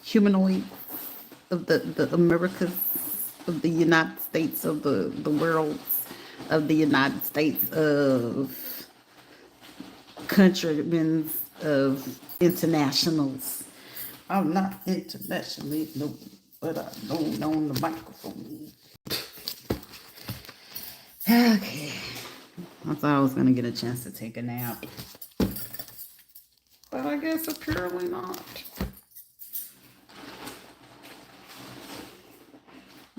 humanoids of the Americas, of the United States, of the world, of the United States, of countrymen, of internationals. I'm not internationally known, but I'm known on the microphone. Okay. I thought I was going to get a chance to take a nap, but I guess apparently not.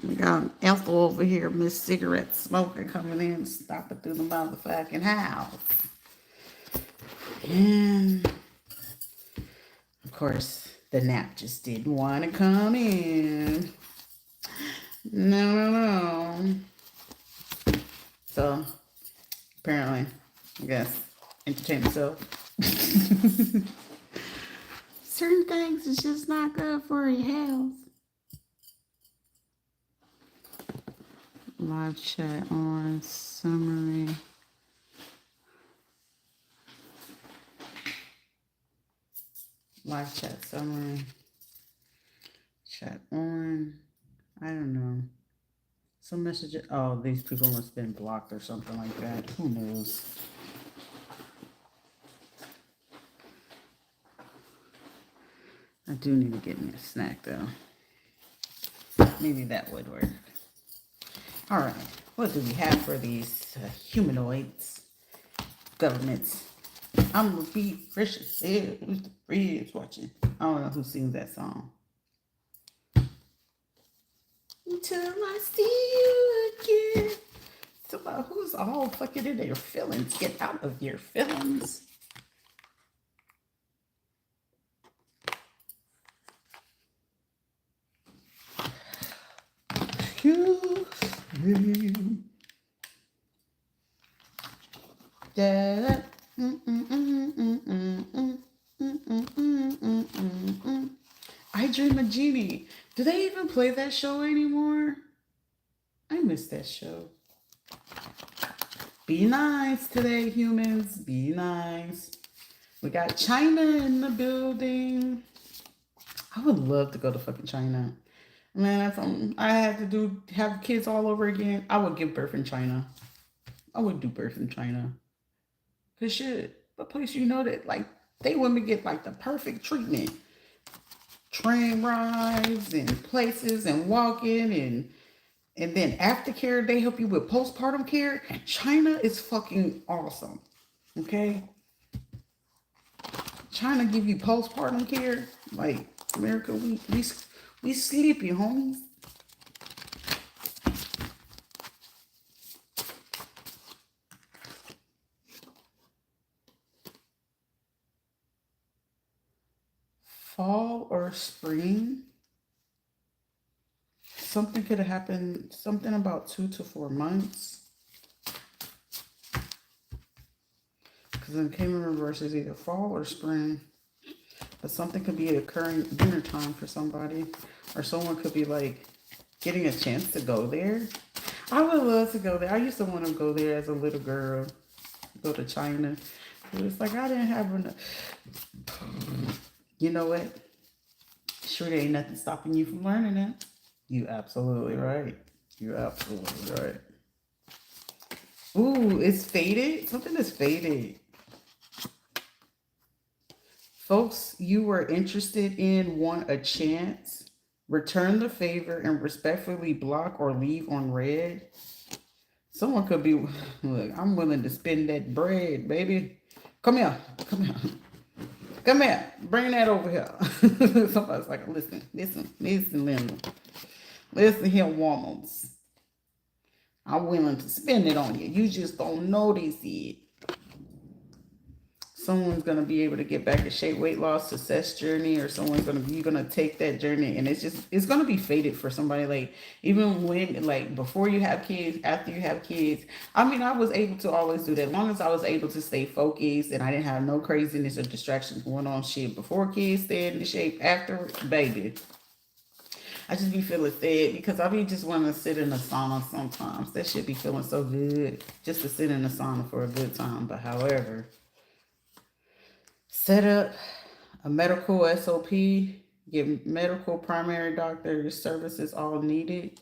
We got Ethel over here, Miss Cigarette Smoker, coming in, stopping through the motherfucking house. And, of course, the nap just didn't want to come in. No. So, apparently, I guess, entertain myself. Certain things is just not good for your health. Live chat on summary. Live chat summary. Chat on. I don't know. Some messages. Oh, these people must have been blocked or something like that. Who knows? I do need to get me a snack though. Maybe that would work. All right. What do we have for these humanoids? Governments. I'm gonna be fresh as hell. Who's the friends watching? I don't know who sings that song. Until I see you again. So who's all fucking in their feelings? Get out of your feelings. Excuse me. Da, I Dream of Jeannie. Do they even play that show anymore? I miss that show. Be nice today, humans. Be nice. We got China in the building. I would love to go to fucking China. Man, if I had to have kids all over again, I would give birth in China. I would do birth in China. Cause shit, the place you know that like they women get like the perfect treatment. Train rides and places and walking and then aftercare, they help you with postpartum care. China is fucking awesome. Okay? China give you postpartum care. Like America, we sleepy, homies. Fall or spring. Something could have happened, something about 2 to 4 months. Because in came in reverse is either fall or spring. But something could be occurring dinner time for somebody. Or someone could be like getting a chance to go there. I would love to go there. I used to want to go there as a little girl. Go to China. It was like I didn't have enough. You know what? Sure, there ain't nothing stopping you from learning that. You absolutely right. You're absolutely right. Ooh, it's faded. Something is faded. Folks you were interested in want a chance. Return the favor and respectfully block or leave on red. Someone could be, look, I'm willing to spend that bread, baby. Come here. Come here. Come here. Bring that over here. Somebody's like, listen, Linda. Listen here, woman's. I'm willing to spend it on you. You just don't notice it. Someone's gonna be able to get back in shape, weight loss, success journey, or you're gonna take that journey, and it's gonna be fated for somebody. Like even when like before you have kids, after you have kids. I mean, I was able to always do that, as long as I was able to stay focused and I didn't have no craziness or distractions going on. Shit, before kids, staying in shape. After, baby, I just be feeling sad because I be just want to sit in a sauna sometimes. That shit be feeling so good just to sit in a sauna for a good time. But however, set up a medical SOP, Get medical primary doctor services all needed.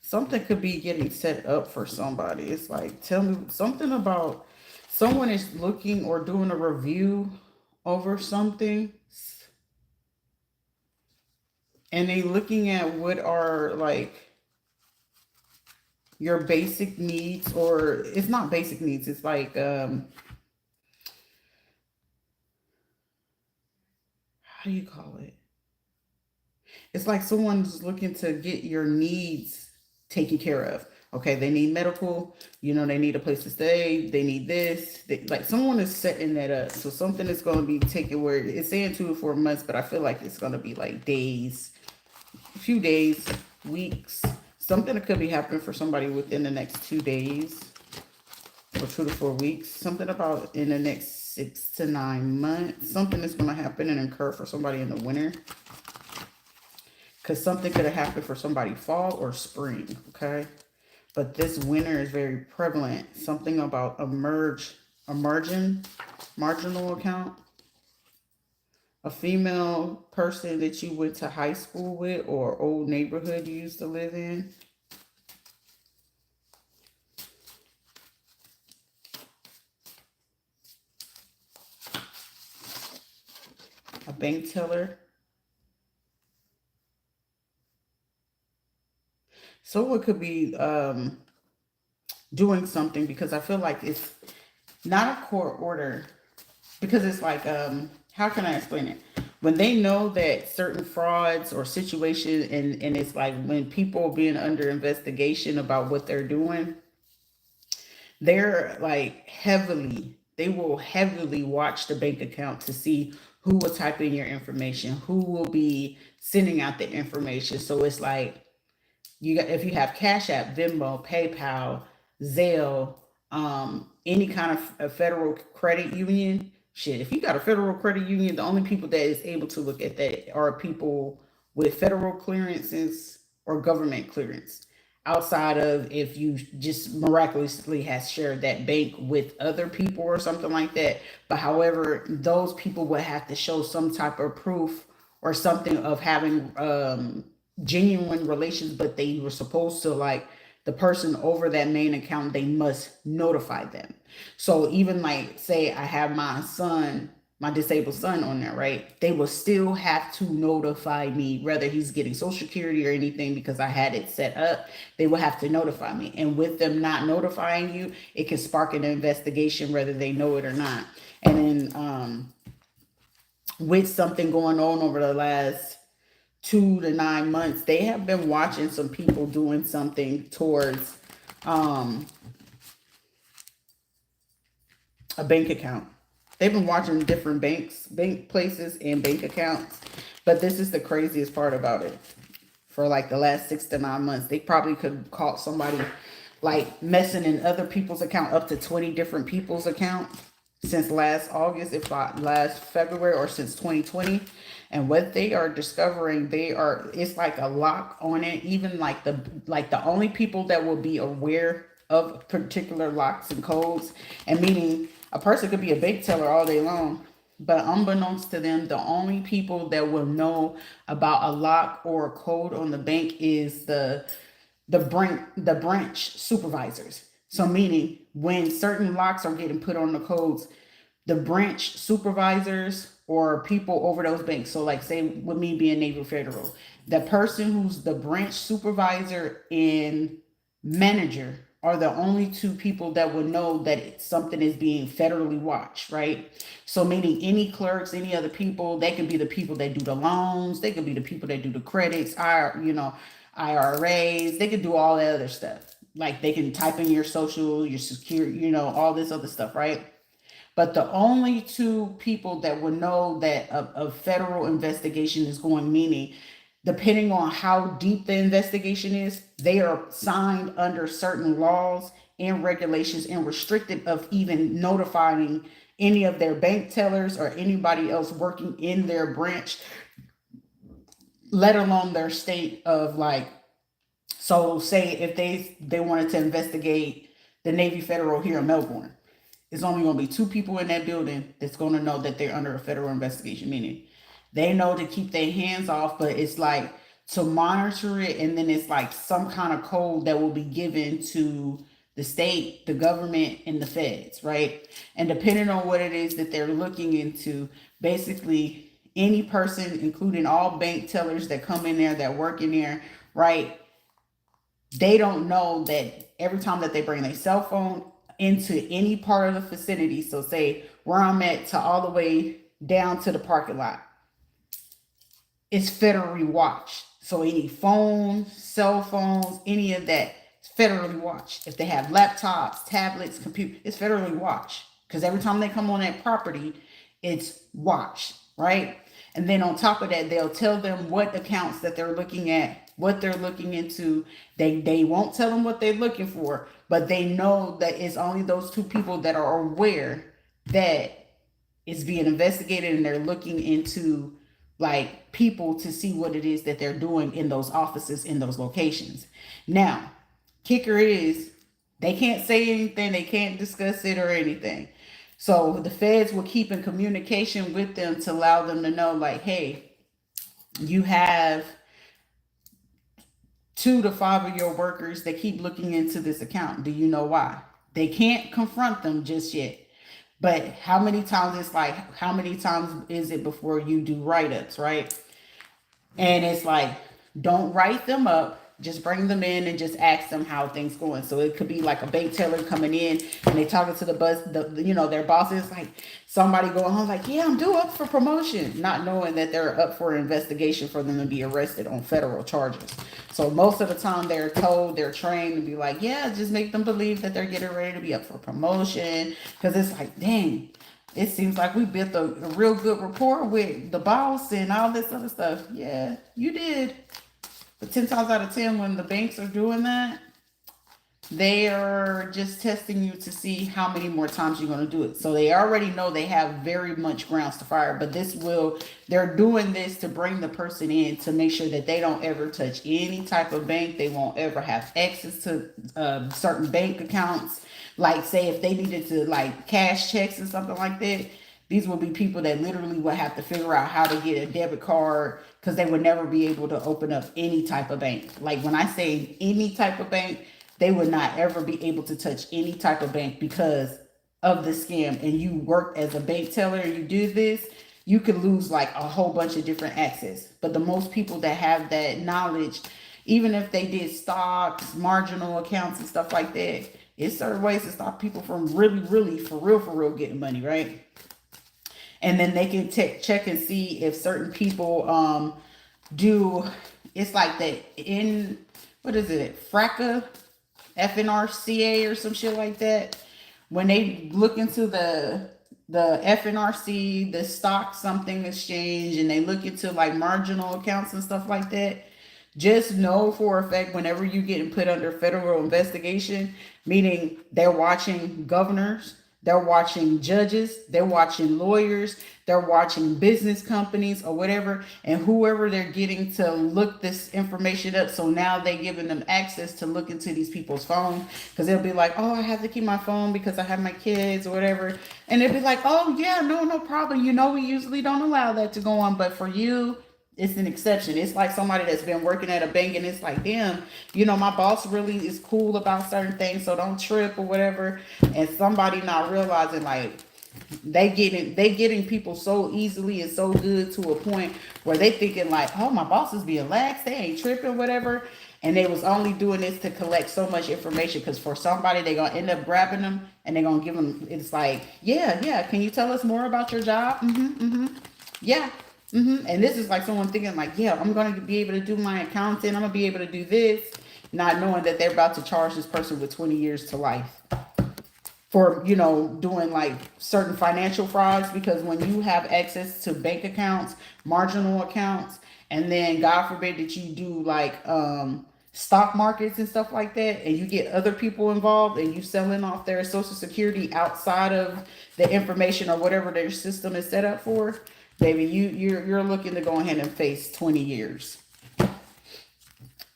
Something could be getting set up for somebody. It's like, tell me something about someone is looking or doing a review over something, and they looking at what are like your basic needs, or it's not basic needs, it's like how do you call it? It's like someone's looking to get your needs taken care of. Okay, they need medical, they need a place to stay, they need this. Like someone is setting that up. So something is going to be taken where it's saying 2 to 4 months, but I feel like it's going to be like days, a few days, weeks. Something that could be happening for somebody within the next 2 days or 2 to 4 weeks. Something about in the next 6 to 9 months. Something is going to happen and occur for somebody in the winter. Because something could have happened for somebody fall or spring, okay? But this winter is very prevalent. Something about marginal account. A female person that you went to high school with or old neighborhood you used to live in. A bank teller. Someone could be doing something, because I feel like it's not a court order, because it's like, how can I explain it? When they know that certain frauds or situations, and it's like when people are being under investigation about what they're doing, they're like they will heavily watch the bank account to see who will type in your information, who will be sending out the information. So it's like, if you have Cash App, Venmo, PayPal, Zelle, any kind of a federal credit union, shit. If you got a federal credit union, the only people that is able to look at that are people with federal clearances or government clearance. Outside of if you just miraculously has shared that bank with other people or something like that. But however, those people would have to show some type of proof or something of having genuine relations, but they were supposed to, like, the person over that main account, they must notify them. So even like, say I have my disabled son on there, right? They will still have to notify me, whether he's getting Social Security or anything, because I had it set up. They will have to notify me. And with them not notifying you, it can spark an investigation, whether they know it or not. And then with something going on over the last 2 to 9 months, they have been watching some people doing something towards a bank account. They've been watching different bank places and bank accounts. But this is the craziest part about it. For like the last 6 to 9 months, they probably could caught somebody like messing in other people's account, up to 20 different people's account, since last August, if not last February, or since 2020. And what they are discovering, it's like a lock on it. Even like the only people that will be aware of particular locks and codes, and meaning a person could be a bank teller all day long, but unbeknownst to them, the only people that will know about a lock or a code on the bank is the branch supervisors. So meaning when certain locks are getting put on the codes, the branch supervisors or people over those banks. So like, say with me being Navy Federal, the person who's the branch supervisor and manager are the only two people that would know that something is being federally watched, right? So meaning any clerks, any other people, they could be the people that do the loans, they could be the people that do the credits, IRAs, they could do all that other stuff. Like they can type in your social, your security, all this other stuff, right? But the only two people that would know that a federal investigation is going, meaning depending on how deep the investigation is, they are signed under certain laws and regulations and restricted of even notifying any of their bank tellers or anybody else working in their branch, let alone their state of like. So say if they wanted to investigate the Navy Federal here in Melbourne, it's only going to be two people in that building that's going to know that they're under a federal investigation, meaning They know to keep their hands off, but it's like to monitor it, and then it's like some kind of code that will be given to the state, the government, and the feds, right? And depending on what it is that they're looking into, basically any person, including all bank tellers that come in there, that work in there, right? They don't know that every time that they bring their cell phone into any part of the vicinity, so say where I'm at to all the way down to the parking lot, it's federally watched. So any phones, cell phones, any of that, it's federally watched. If they have laptops, tablets, computers, it's federally watched. Because every time they come on that property, it's watched, right? And then on top of that, they'll tell them what accounts that they're looking at, what they're looking into. They won't tell them what they're looking for, but they know that it's only those two people that are aware that it's being investigated, and they're looking into like people to see what it is that they're doing in those offices, in those locations. Now, kicker is they can't say anything, they can't discuss it or anything. So the feds will keep in communication with them to allow them to know, like, hey, you have 2 to 5 of your workers that keep looking into this account. Do you know why? They can't confront them just yet. But how many times, it's like, how many times is it before you do write-ups, right? And it's like, don't write them up. Just bring them in and just ask them how things going. So it could be like a bank teller coming in and they talking to their bosses, like somebody going home like, yeah, I'm due up for promotion, not knowing that they're up for an investigation for them to be arrested on federal charges. So most of the time they're told, they're trained to be like, yeah, just make them believe that they're getting ready to be up for promotion. Because it's like, dang, it seems like we built a real good rapport with the boss and all this other stuff. Yeah, you did. But 10 times out of 10, when the banks are doing that, they are just testing you to see how many more times you're going to do it. So they already know they have very much grounds to fire, but they're doing this to bring the person in to make sure that they don't ever touch any type of bank. They won't ever have access to certain bank accounts. Like, say if they needed to like cash checks and something like that, these will be people that literally would have to figure out how to get a debit card, because they would never be able to open up any type of bank. Like when I say any type of bank, they would not ever be able to touch any type of bank because of the scam. And you work as a bank teller and you do this, you could lose like a whole bunch of different access. But the most people that have that knowledge, even if they did stocks, marginal accounts and stuff like that, it's certain ways to stop people from really, for real getting money, right? And then they can check and see if certain people do, it's like that in, what is it, FRACA, FNRCA or some shit like that. When they look into the FNRC, the stock something exchange, and they look into like marginal accounts and stuff like that, just know for a fact whenever you getting put under federal investigation, meaning they're watching governors, they're watching judges, they're watching lawyers, they're watching business companies or whatever, and whoever they're getting to look this information up. So now they're giving them access to look into these people's phones, because they'll be like, oh, I have to keep my phone because I have my kids or whatever. And they'll be like, oh yeah, no problem. We usually don't allow that to go on, but for you, it's an exception. It's like somebody that's been working at a bank and it's like, damn, my boss really is cool about certain things, so don't trip or whatever. And somebody not realizing like they getting people so easily and so good to a point where they thinking like, oh, my boss is being lax, they ain't tripping, whatever. And they was only doing this to collect so much information, because for somebody they gonna end up grabbing them and they gonna give them, it's like, yeah, can you tell us more about your job? Yeah. And this is like someone thinking like, yeah, I'm going to be able to do my accounting, I'm going to be able to do this, not knowing that they're about to charge this person with 20 years to life for, doing like certain financial frauds. Because when you have access to bank accounts, marginal accounts, and then God forbid that you do like stock markets and stuff like that, and you get other people involved and you selling off their social security outside of the information or whatever their system is set up for, baby, you're looking to go ahead and face 20 years.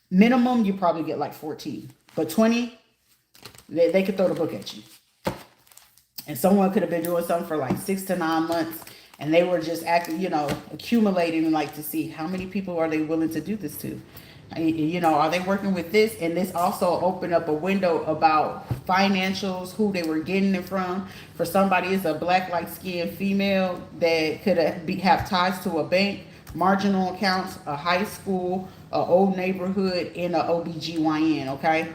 Minimum, you probably get like 14. But 20, they could throw the book at you. And someone could have been doing something for like 6 to 9 months, And they were just acting, accumulating, like, to see how many people are they willing to do this to. Are they working with this? And this also opened up a window about financials, who they were getting it from. For somebody, it's a black, light-skinned female that could have ties to a bank, marginal accounts, a high school, a old neighborhood, and a OBGYN, okay?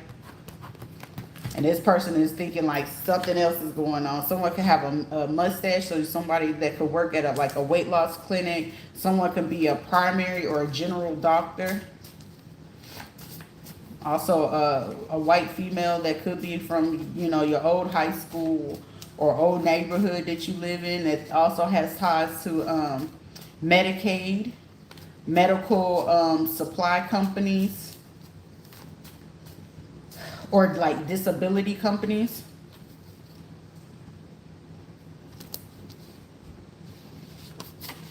And this person is thinking like something else is going on. Someone could have a mustache, so somebody that could work at a weight loss clinic. Someone could be a primary or a general doctor. Also, a white female that could be from, your old high school or old neighborhood that you live in, that also has ties to Medicaid, medical supply companies, or like disability companies.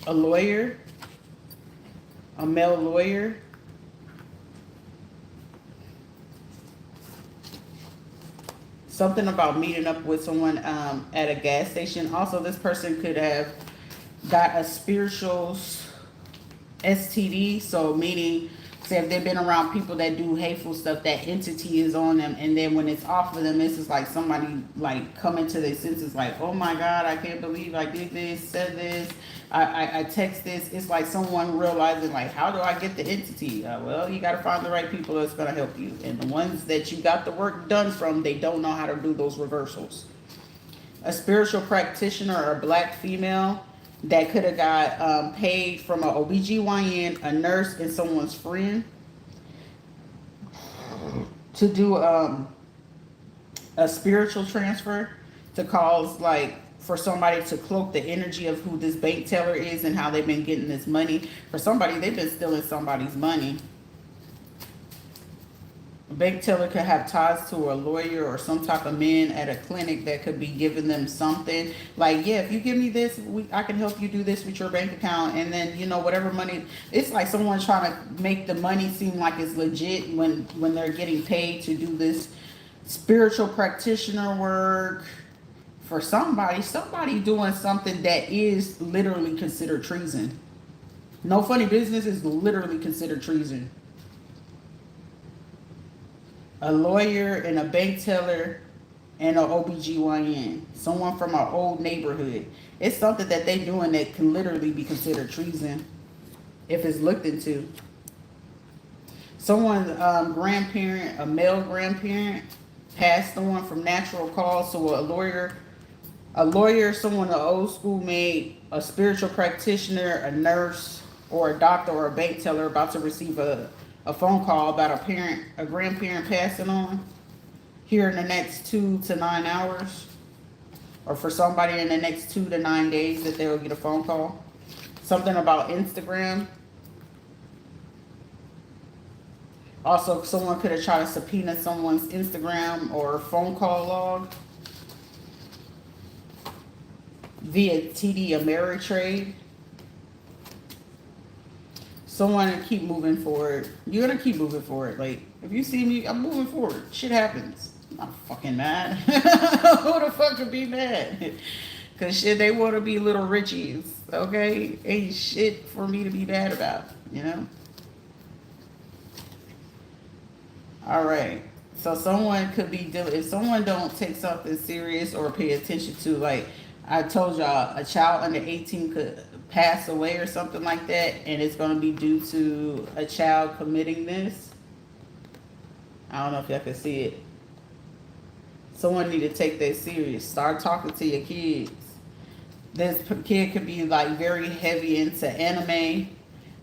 A lawyer, a male lawyer. Something about meeting up with someone at a gas station. Also, this person could have got a spiritual STD, so meaning, say if they've been around people that do hateful stuff, that entity is on them, and then when it's off of them, this is like somebody like coming to their senses, like, oh my God, I can't believe I did this, said this, I text this. It's like someone realizing, like, how do I get the entity? Well, you got to find the right people that's going to help you, and the ones that you got the work done from, they don't know how to do those reversals. A spiritual practitioner or a black female that could have got paid from an OBGYN, a nurse, and someone's friend to do a spiritual transfer, to cause, like, for somebody to cloak the energy of who this bank teller is and how they've been getting this money. For somebody, they've been stealing somebody's money. A bank teller could have ties to a lawyer or some type of man at a clinic that could be giving them something. Like, yeah, if you give me this, I can help you do this with your bank account. And then, whatever money. It's like someone trying to make the money seem like it's legit when they're getting paid to do this spiritual practitioner work. For somebody doing something that is literally considered treason. No funny business, is literally considered treason. A lawyer and a bank teller and an OBGYN. Someone from our old neighborhood. It's something that they're doing that can literally be considered treason if it's looked into. Someone's grandparent, a male grandparent, passed on from natural cause. So a lawyer, someone an old school mate, a spiritual practitioner, a nurse, or a doctor or a bank teller about to receive a phone call about a grandparent passing on here in the next 2 to 9 hours, or for somebody in the next 2 to 9 days that they'll get a phone call. Something about Instagram. Also, someone could have tried to subpoena someone's Instagram or phone call log via TD Ameritrade. Someone to keep moving forward. You're gonna keep moving forward. Like, if you see me, I'm moving forward. Shit happens. I'm not fucking mad. Who the fuck could be mad? Cause shit, they want to be little Richies. Okay, ain't shit for me to be mad about. All right. So someone could be dealing. If someone don't take something serious or pay attention to, like I told y'all, a child under 18 could pass away or something like that, and it's going to be due to a child committing this. I don't know if y'all can see it. Someone need to take that serious. Start talking to your kids. This kid could be like very heavy into anime.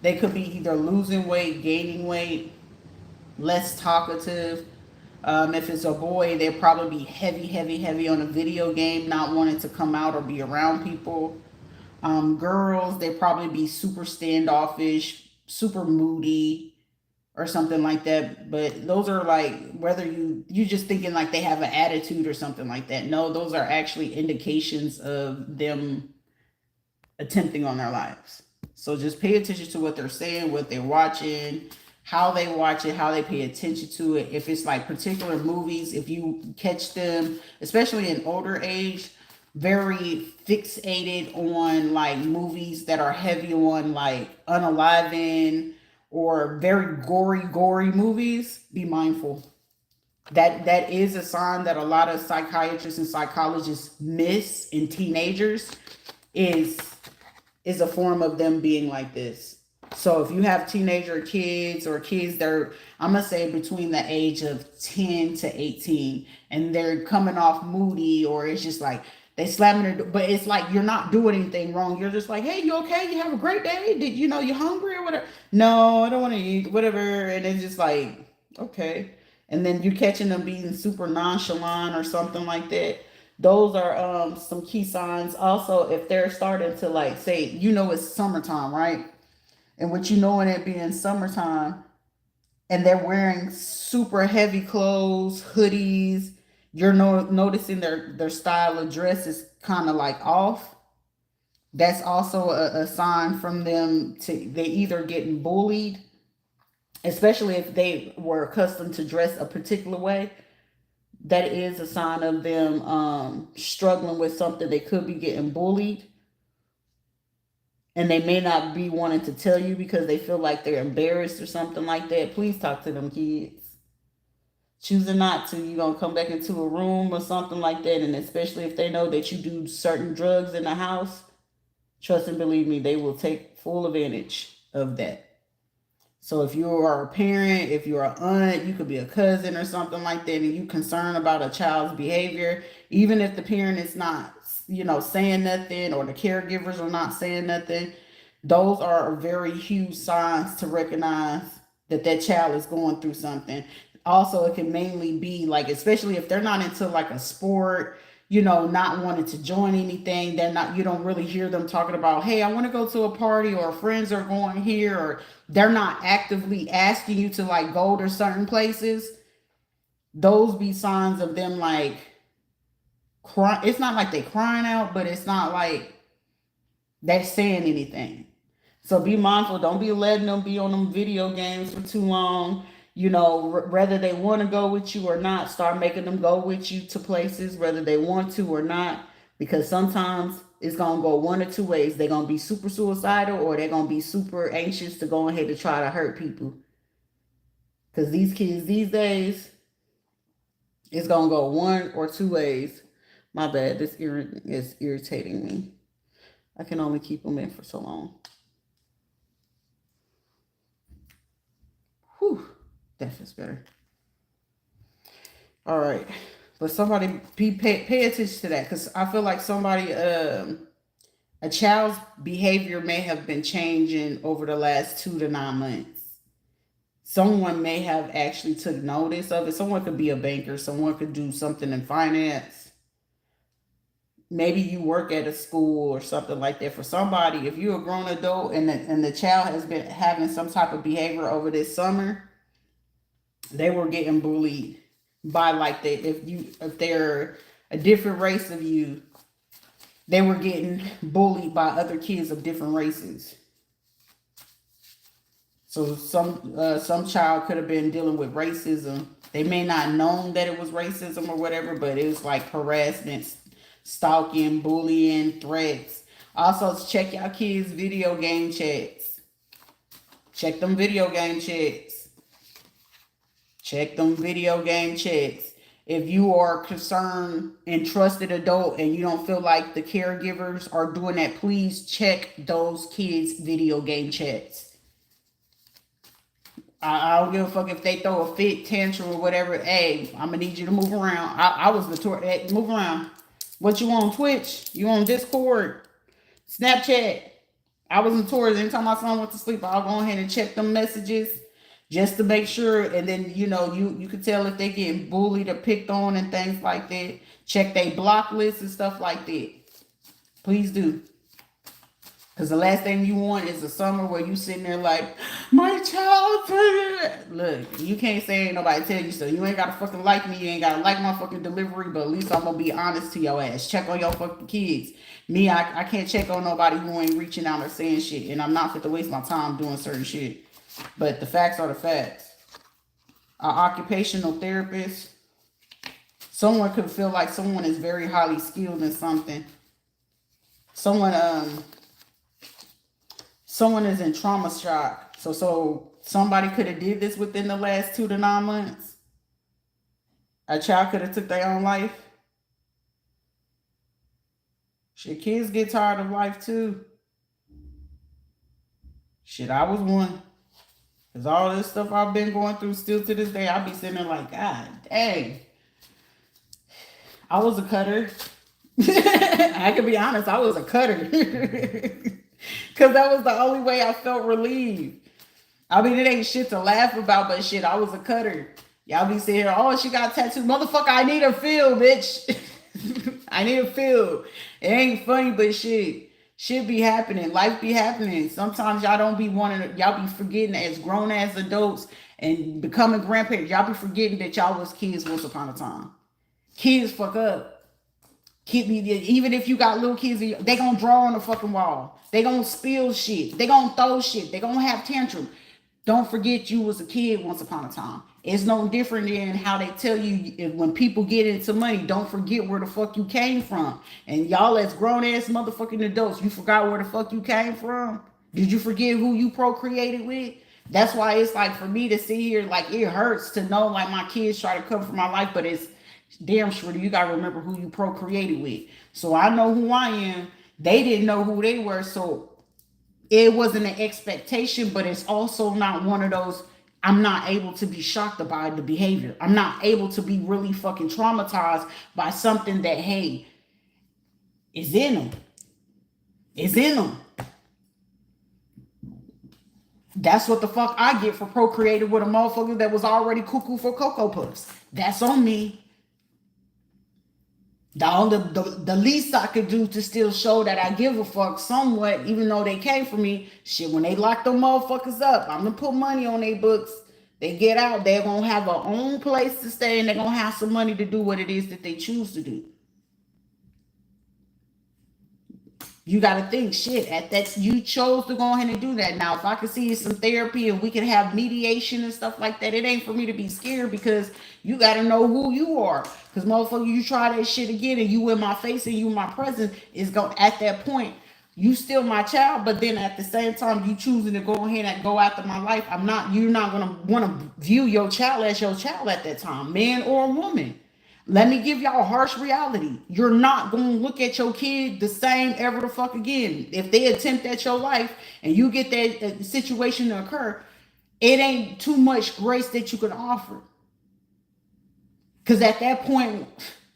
They could be either losing weight, gaining weight, less talkative. If it's a boy, they'll probably be heavy on a video game, not wanting to come out or be around people. Girls, they probably be super standoffish, super moody, or something like that. But those are like, whether you just thinking like they have an attitude or something like that. No, those are actually indications of them attempting on their lives. So just pay attention to what they're saying, what they're watching, how they watch it, how they pay attention to it. If it's like particular movies, if you catch them, especially in older age, very fixated on like movies that are heavy on like unaliving or very gory movies, be mindful. That is a sign that a lot of psychiatrists and psychologists miss in teenagers is is a form of them being like this. So if you have teenager kids or kids that are, I'm gonna say between the age of 10 to 18, and they're coming off moody, or it's just like they slamming their, but it's like you're not doing anything wrong. You're just like, hey, you okay? You have a great day? Did you know you hungry or whatever? No, I don't want to eat, whatever. And it's just like, okay. And then you catching them being super nonchalant or something like that. Those are some key signs. Also, if they're starting to like say, it's summertime, right? And what knowing it being summertime, and they're wearing super heavy clothes, hoodies, you're noticing their style of dress is kind of like off. That's also a sign from them to they either getting bullied, especially if they were accustomed to dress a particular way. That is a sign of them struggling with something. They could be getting bullied, and they may not be wanting to tell you because they feel like they're embarrassed or something like that. Please talk to them kids. Choosing not to, you're going to come back into a room or something like that, and especially if they know that you do certain drugs in the house, trust and believe me, they will take full advantage of that. So if you are a parent, if you're an aunt, you could be a cousin or something like that, and you concerned about a child's behavior, even if the parent is not, saying nothing, or the caregivers are not saying nothing, those are very huge signs to recognize that that child is going through something. Also, it can mainly be like, especially if they're not into like a sport, not wanting to join anything. They're not, you don't really hear them talking about, hey, I want to go to a party, or friends are going here, or they're not actively asking you to like go to certain places. Those be signs of them like cry. It's not like they crying out, but it's not like they're saying anything. So be mindful. Don't be letting them be on them video games for too long. Whether they want to go with you or not, start making them go with you to places, whether they want to or not, because sometimes it's going to go one or two ways. They're going to be super suicidal, or they're going to be super anxious to go ahead and try to hurt people. Because these kids these days, it's going to go one or two ways. My bad. This ear is irritating me. I can only keep them in for so long. Whew. That feels better. All right. But somebody pay attention to that, because I feel like somebody, a child's behavior may have been changing over the last 2 to 9 months. Someone may have actually took notice of it. Someone could be a banker. Someone could do something in finance. Maybe you work at a school or something like that. For somebody, if you're a grown adult and the child has been having some type of behavior over this summer, they were getting bullied by like that. If they're a different race of you, they were getting bullied by other kids of different races. So some child could have been dealing with racism. They may not known that it was racism or whatever, but it was like harassment, stalking, bullying, threats. Also, check y'all kids' video game chats. Check them video game chats. Check them video game chats. If you are concerned and trusted adult and you don't feel like the caregivers are doing that, please check those kids' video game chats. I don't give a fuck if they throw a fit, tantrum, or whatever. Hey, I'm gonna need you to move around. I was notorious. Hey, move around. What you on Twitch? You on Discord? Snapchat? I was notorious. Anytime my son went to sleep, I'll go ahead and check them messages just to make sure. And then, you can tell if they getting bullied or picked on and things like that. Check their block list and stuff like that. Please do. Because the last thing you want is a summer where you sitting there like, my child. Look, you can't say ain't nobody tell you so. You ain't got to fucking like me. You ain't got to like my fucking delivery. But at least I'm going to be honest to your ass. Check on your fucking kids. Me, I can't check on nobody who ain't reaching out or saying shit. And I'm not fit to waste my time doing certain shit. But the facts are the facts. Our occupational therapist, Someone could feel like someone is very highly skilled in something. Someone is in trauma shock. So somebody could have did this within the last 2 to 9 months. A child could have took their own life. Shit, kids get tired of life too. Shit, I was one. Because all this stuff I've been going through still to this day, I be sitting there like, God dang. I was a cutter. I can be honest, I was a cutter. Because that was the only way I felt relieved. I mean, it ain't shit to laugh about, but shit, I was a cutter. Y'all be saying, oh, she got tattooed. Motherfucker, I need a feel, bitch. I need a feel. It ain't funny, but shit be happening. Life be happening. Sometimes y'all don't be wanting, y'all be forgetting as grown as adults and becoming grandparents. Y'all be forgetting that y'all was kids once upon a time. Kids fuck up. Even if you got little kids, they gonna draw on the fucking wall. They gonna spill shit. They gonna throw shit. They gonna have tantrum. Don't forget you was a kid once upon a time. It's no different than how they tell you when people get into money, don't forget where the fuck you came from. And y'all as grown ass motherfucking adults, you forgot where the fuck you came from? Did you forget who you procreated with? That's why it's like for me to sit here, like it hurts to know like my kids try to come for my life, but it's damn sure you gotta remember who you procreated with. So I know who I am. They didn't know who they were, so it wasn't an expectation, but it's also not one of those, I'm not able to be shocked by the behavior. I'm not able to be really fucking traumatized by something that, hey, is in them. It's in them. That's what the fuck I get for procreating with a motherfucker that was already cuckoo for Cocoa Puffs. That's on me. The least I could do to still show that I give a fuck somewhat, even though they came for me, shit, when they lock them motherfuckers up, I'm gonna put money on their books. They get out, they're gonna have their own place to stay, and they're gonna have some money to do what it is that they choose to do. You got to think, shit, at that you chose to go ahead and do that. Now, if I could see some therapy and we could have mediation and stuff like that, it ain't for me to be scared because you got to know who you are. Because motherfucker, you try that shit again and you in my face and you in my presence, is going at that point, you still my child, but then at the same time, you choosing to go ahead and go after my life. You're not going to want to view your child as your child at that time, man or woman. Let me give y'all a harsh reality. You're not going to look at your kid the same ever the fuck again. If they attempt at your life and you get that situation to occur, it ain't too much grace that you can offer. Because at that point,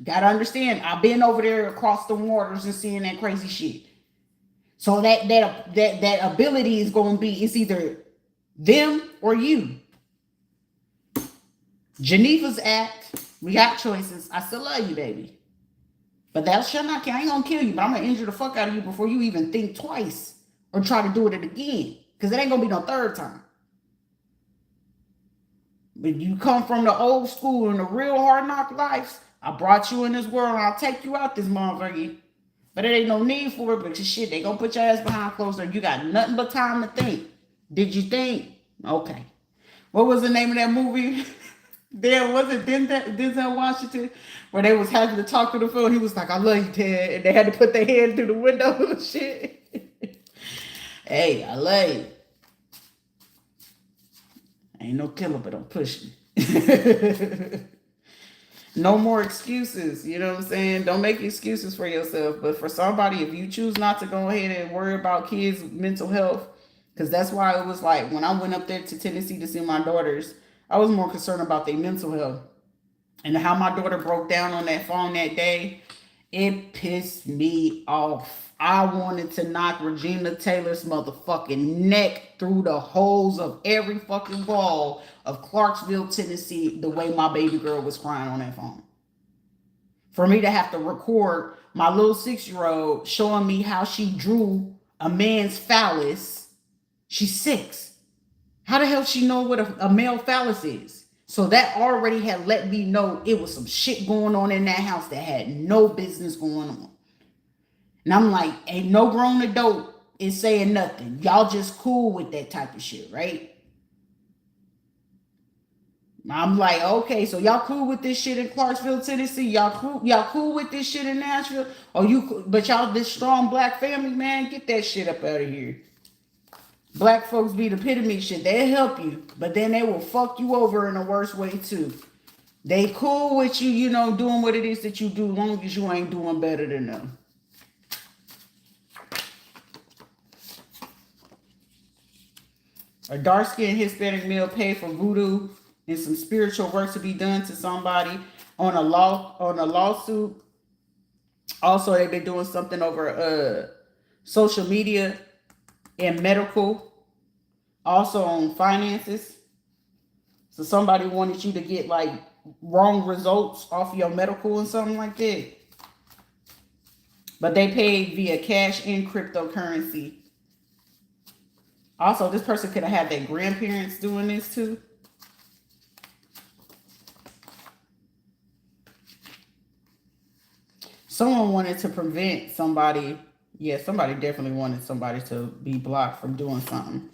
gotta understand, I've been over there across the waters and seeing that crazy shit. So that ability is going to be, it's either them or you. Geneva's Act. We got choices. I still love you, baby. But that shall not kill. I ain't gonna kill you, but I'm gonna injure the fuck out of you before you even think twice or try to do it again. Because it ain't gonna be no third time. But you come from the old school and the real hard knock lives. I brought you in this world and I'll take you out this motherfucker. But it ain't no need for it because shit, they gonna put your ass behind closed doors. You got nothing but time to think. Did you think? Okay. What was the name of that movie? There was it Denzel Washington where they was having to talk to the phone. He was like, I love you, Ted. And they had to put their hand through the window and shit. Hey, I love you. Ain't no killer, but I'm pushing. No more excuses. You know what I'm saying? Don't make excuses for yourself. But for somebody, if you choose not to go ahead and worry about kids' mental health, because that's why it was like when I went up there to Tennessee to see my daughters, I was more concerned about their mental health. And how my daughter broke down on that phone that day, it pissed me off. I wanted to knock Regina Taylor's motherfucking neck through the holes of every fucking wall of Clarksville, Tennessee, the way my baby girl was crying on that phone. For me to have to record my little 6-year-old showing me how she drew a man's phallus. She's 6. How the hell she know what a male phallus is? So that already had let me know it was some shit going on in that house that had no business going on. And I'm like, ain't no grown adult is saying nothing. Y'all just cool with that type of shit, right? I'm like, okay, so y'all cool with this shit in Clarksville, Tennessee? Y'all cool with this shit in Nashville? Or but y'all this strong black family, man, get that shit up out of here. Black folks be the epitome shit. They'll help you, but then they will fuck you over in a worse way too. They cool with you, doing what it is that you do, long as you ain't doing better than them. A dark-skinned Hispanic male paid for voodoo and some spiritual work to be done to somebody on a lawsuit. Also, they've been doing something over social media and medical, also on finances. So somebody wanted you to get like wrong results off your medical and something like that. But they paid via cash and cryptocurrency. Also, this person could have had their grandparents doing this too. Someone wanted to prevent somebody. Yeah, somebody definitely wanted somebody to be blocked from doing something.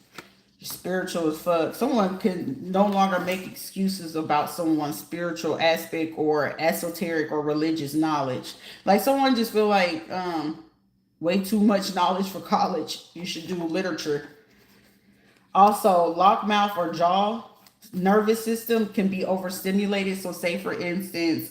Spiritual as fuck. Someone can no longer make excuses about someone's spiritual aspect or esoteric or religious knowledge. Like someone just feel like way too much knowledge for college. You should do literature. Also, lock mouth or jaw nervous system can be overstimulated. So say for instance,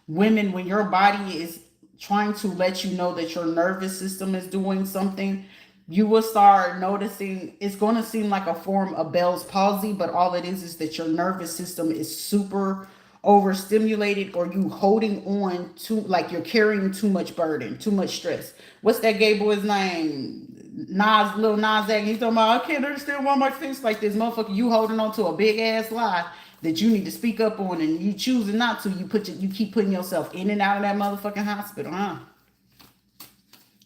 women, when your body is trying to let you know that your nervous system is doing something, you will start noticing it's going to seem like a form of Bell's palsy, but all it is that your nervous system is super overstimulated, or you holding on to, like you're carrying too much burden, too much stress. What's that gay boy's name? Lil Nas X. He's talking about, I can't understand why my face like this. Motherfucker, you holding on to a big ass lie that you need to speak up on, and you choosing not to. You keep putting yourself in and out of that motherfucking hospital, huh?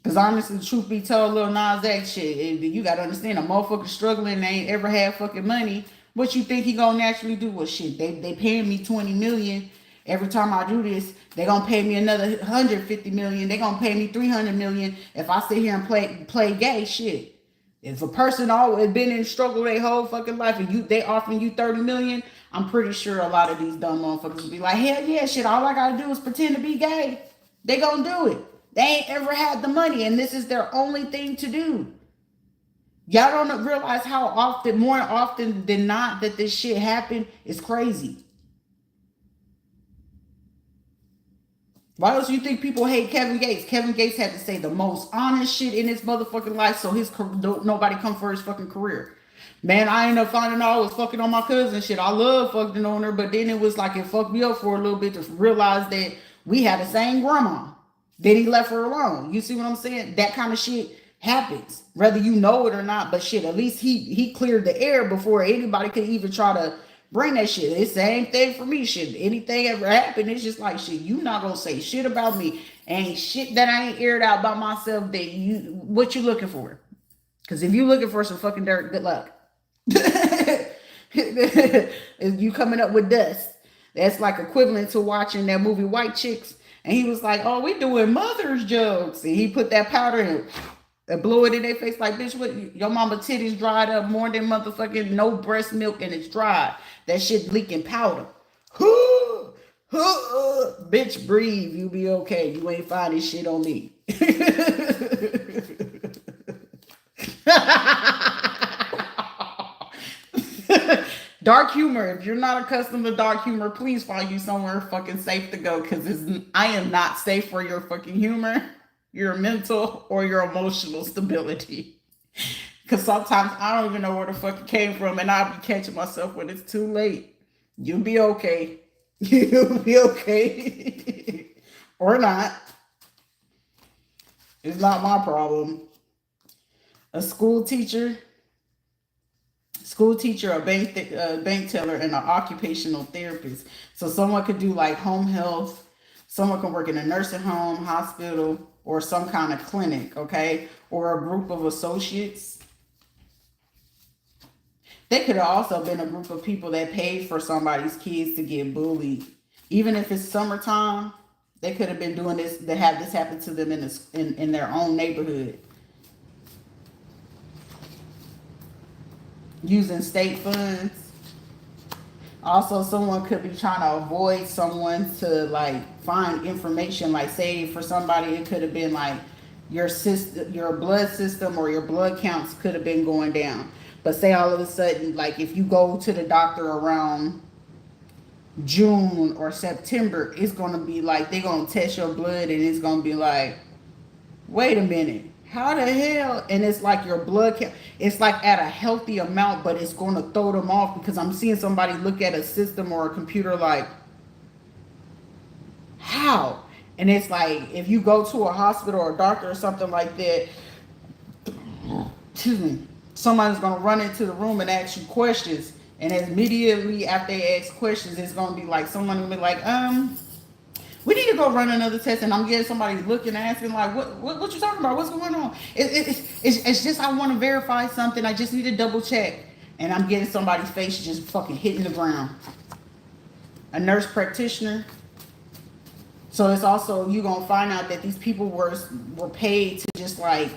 Because honestly, truth be told, Lil Nas X shit, you gotta understand, a motherfucker struggling and ain't ever had fucking money. What you think he gonna naturally do? Well, shit, they paying me $20 million every time I do this. They gonna pay me another $150 million. They gonna pay me $300 million if I sit here and play gay shit. If a person always been in struggle their whole fucking life and they offering you $30 million, I'm pretty sure a lot of these dumb motherfuckers will be like, hell yeah, shit, all I gotta do is pretend to be gay. They gonna do it. They ain't ever had the money, and this is their only thing to do. Y'all don't realize how often, more often than not, that this shit happened. Is crazy. Why else you think people hate Kevin Gates? Kevin Gates had to say the most honest shit in his motherfucking life, so nobody come for his fucking career. Man, I ended up finding out I was fucking on my cousin shit. I love fucking on her, but then it was like it fucked me up for a little bit to realize that we had the same grandma. Then he left her alone. You see what I'm saying? That kind of shit happens, whether you know it or not. But shit, at least he cleared the air before anybody could even try to bring that shit. It's the same thing for me. Shit, anything ever happened, it's just like, shit, you not gonna say shit about me. Ain't shit that I ain't aired out by myself that what you looking for? Because if you looking for some fucking dirt, good luck. You coming up with dust. That's like equivalent to watching that movie White Chicks. And he was like, oh, we doing mother's jokes. And he put that powder in and blew it in their face like, bitch, what, your mama titties dried up more than motherfucking no breast milk and it's dry. That shit leaking powder. Bitch, breathe. You be okay. You ain't finding shit on me. Dark humor. If you're not accustomed to dark humor, please find you somewhere fucking safe to go, because I am not safe for your fucking humor, your mental, or your emotional stability. Because sometimes I don't even know where the fuck it came from, and I'll be catching myself when it's too late. You'll be okay. You'll be okay. Or not. It's not my problem. A school teacher, a bank teller, and an occupational therapist. So someone could do like home health. Someone can work in a nursing home, hospital, or some kind of clinic, okay? Or a group of associates. They could have also been a group of people that paid for somebody's kids to get bullied. Even if it's summertime, they could have been doing this, to have this happen to them in their own neighborhood. Using state funds. Also, someone could be trying to avoid someone to like find information. Like, say for somebody, it could have been like your system, your blood system, or your blood counts could have been going down. But say all of a sudden, like if you go to the doctor around June or September, it's gonna be like they're gonna test your blood, and it's gonna be like, wait a minute, how the hell? And it's like your blood count, it's like at a healthy amount, but it's gonna throw them off because I'm seeing somebody look at a system or a computer like, how? And it's like if you go to a hospital or a doctor or something like that, excuse me, somebody's gonna run into the room and ask you questions, and immediately after they ask questions, it's gonna be like someone will be like, we need to go run another test, and I'm getting somebody looking, asking like, what you talking about? What's going on? It's just I want to verify something. I just need to double check, and I'm getting somebody's face just fucking hitting the ground. A nurse practitioner. So it's also, you gonna find out that these people were paid to just like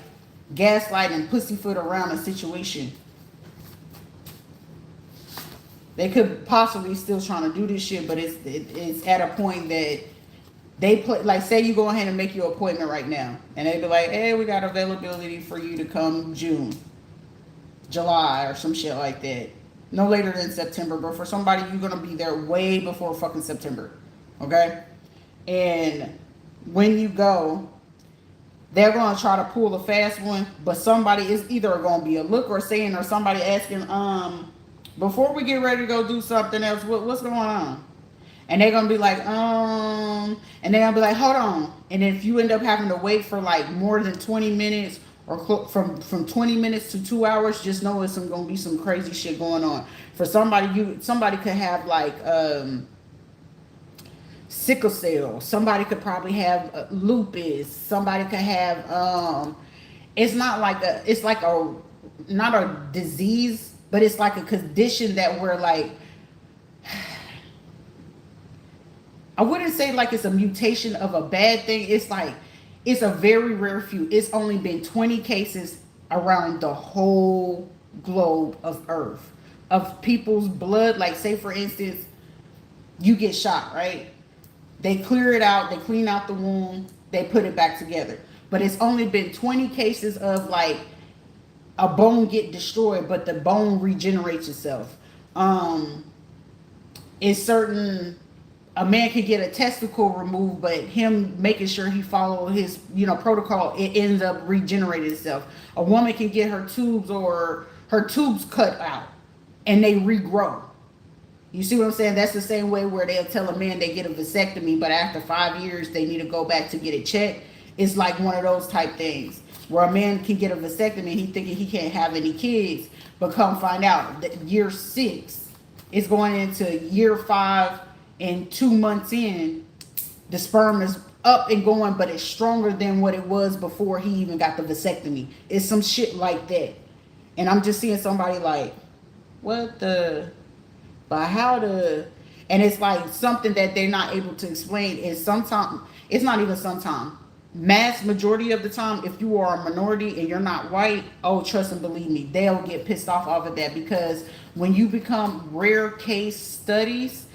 gaslight and pussyfoot around a situation. They could possibly still trying to do this shit, but it's at a point that they play, like say you go ahead and make your appointment right now, and they be like, hey, we got availability for you to come June, July, or some shit like that. No later than September, but for somebody, you're gonna be there way before fucking September. Okay? And when you go, they're gonna try to pull a fast one, but somebody is either gonna be a look or saying, or somebody asking, before we get ready to go do something else, what's going on? And they're gonna be like, and they're gonna be like, hold on. And if you end up having to wait for like more than 20 minutes, or from 20 minutes to 2 hours, just know it's gonna be some crazy shit going on. For somebody, somebody could have like sickle cell. Somebody could probably have lupus. Somebody could have it's not like it's like a, not a disease, but it's like a condition that we're like, I wouldn't say like it's a mutation of a bad thing. It's like, it's a very rare few. It's only been 20 cases around the whole globe of Earth of people's blood. Like say for instance, you get shot, right? They clear it out, they clean out the wound, they put it back together. But it's only been 20 cases of like a bone get destroyed, but the bone regenerates itself. It's certain, a man could get a testicle removed, but him making sure he follow his, protocol, it ends up regenerating itself. A woman can get her tubes or her tubes cut out and they regrow. You see what I'm saying? That's the same way where they'll tell a man they get a vasectomy, but after 5 years they need to go back to get it checked. It's like one of those type things where a man can get a vasectomy, he thinking he can't have any kids, but come find out that year 6 is going into year 5, and 2 months in, the sperm is up and going, but it's stronger than what it was before he even got the vasectomy. It's some shit like that. And I'm just seeing somebody like, what the, but how the, and it's like something that they're not able to explain. Is sometimes, it's not even sometimes, mass majority of the time, if you are a minority and you're not white, oh, trust and believe me, they'll get pissed off of that, because when you become rare case studies,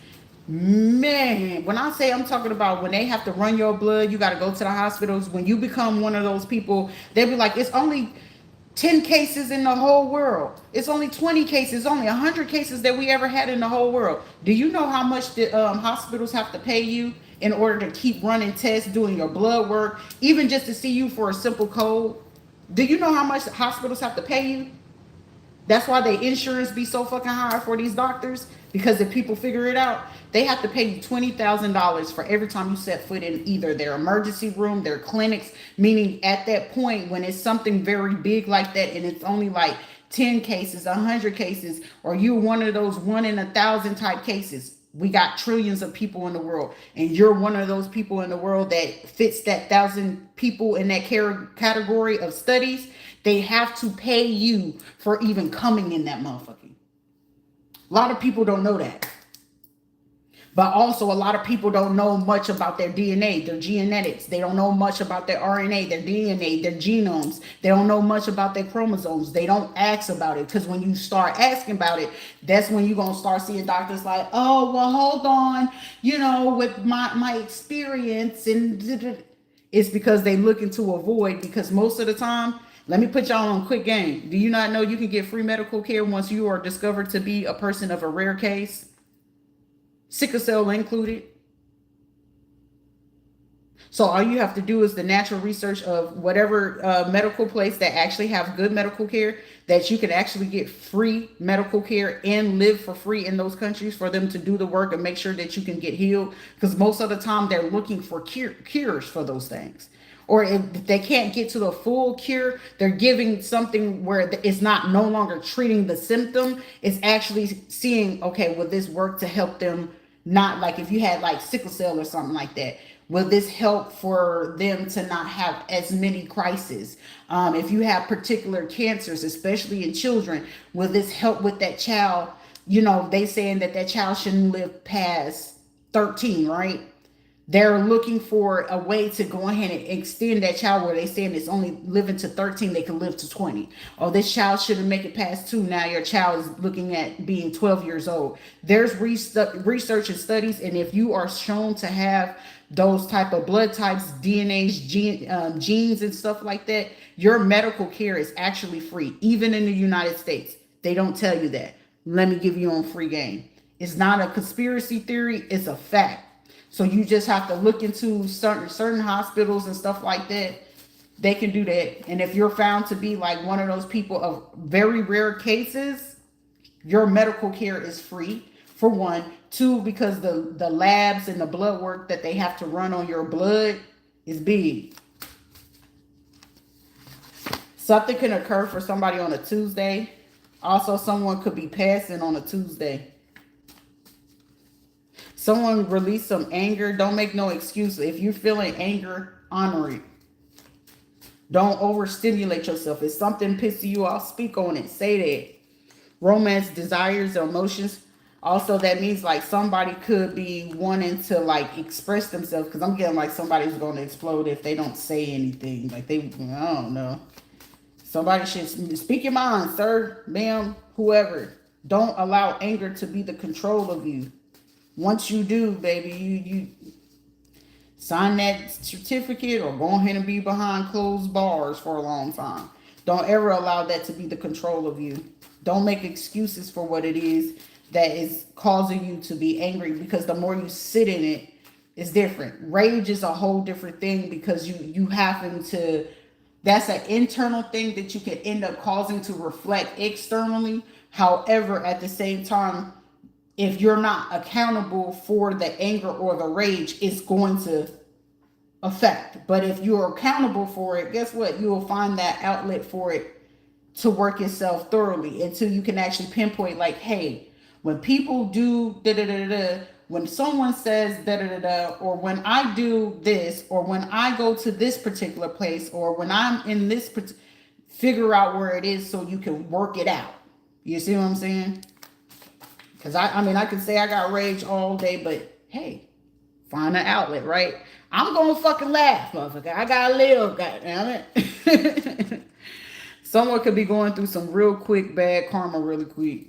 man, when I say, I'm talking about when they have to run your blood, you got to go to the hospitals. When you become one of those people, they'll be like, it's only 10 cases in the whole world. It's only 20 cases, only 100 cases that we ever had in the whole world. Do you know how much the hospitals have to pay you in order to keep running tests, doing your blood work, even just to see you for a simple cold? Do you know how much hospitals have to pay you? That's why their insurance be so fucking high for these doctors, because if people figure it out, they have to pay you $20,000 for every time you set foot in either their emergency room, their clinics, meaning at that point when it's something very big like that and it's only like 10 cases, 100 cases, or you're one of those 1 in 1,000 type cases. We got trillions of people in the world, and you're one of those people in the world that fits that 1,000 people in that category of studies. They have to pay you for even coming in that motherfucking. A lot of people don't know that. But also, a lot of people don't know much about their DNA, their genetics. They don't know much about their RNA, their DNA, their genomes. They don't know much about their chromosomes. They don't ask about it, because when you start asking about it, that's when you're going to start seeing doctors like, oh, well, hold on, with my experience. And it's because they looking to avoid, because most of the time, let me put y'all on a quick game. Do you not know you can get free medical care once you are discovered to be a person of a rare case? Sickle cell included. So all you have to do is the natural research of whatever medical place that actually have good medical care, that you can actually get free medical care and live for free in those countries, for them to do the work and make sure that you can get healed. Because most of the time they're looking for cures for those things. Or if they can't get to the full cure, they're giving something where it's not no longer treating the symptom. It's actually seeing, okay, will this work to help them? Not like if you had like sickle cell or something like that. Will this help for them to not have as many crises? If you have particular cancers, especially in children, will this help with that child? They saying that child shouldn't live past 13, right? They're looking for a way to go ahead and extend that child, where they saying it's only living to 13, they can live to 20. Oh, this child shouldn't make it past 2. Now your child is looking at being 12 years old. There's research and studies, and if you are shown to have those type of blood types, DNAs, genes and stuff like that, your medical care is actually free. Even in the United States, they don't tell you that. Let me give you on free game. It's not a conspiracy theory, it's a fact. So you just have to look into certain hospitals and stuff like that. They can do that. And if you're found to be like one of those people of very rare cases, your medical care is free, for one. 2, because the labs and the blood work that they have to run on your blood is big. Something can occur for somebody on a Tuesday. Also, someone could be passing on a Tuesday. Someone release some anger. Don't make no excuse. If you're feeling anger, honor it. Don't overstimulate yourself. If something pisses you off, speak on it. Say that. Romance, desires, or emotions. Also, that means like somebody could be wanting to like express themselves, because I'm getting like somebody's going to explode if they don't say anything. Like I don't know. Somebody should speak your mind, sir, ma'am, whoever. Don't allow anger to be the control of you. Once you do, baby, you sign that certificate or go ahead and be behind closed bars for a long time. Don't ever allow that to be the control of you. Don't make excuses for what it is that is causing you to be angry, because the more you sit in it, it's different. Rage is a whole different thing, because you happen to, that's an internal thing that you can end up causing to reflect externally. However, at the same time, if you're not accountable for the anger or the rage, it's going to affect. But if you're accountable for it, guess what? You will find that outlet for it to work itself thoroughly, until you can actually pinpoint like, hey, when people do da-da-da-da, when someone says da-da-da-da, or when I do this, or when I go to this particular place, or when I'm in this, figure out where it is so you can work it out. You see what I'm saying? Because I can say I got rage all day, but hey, find an outlet, right? I'm going to fucking laugh, motherfucker. I got to live, goddammit. Someone could be going through some real quick bad karma really quick.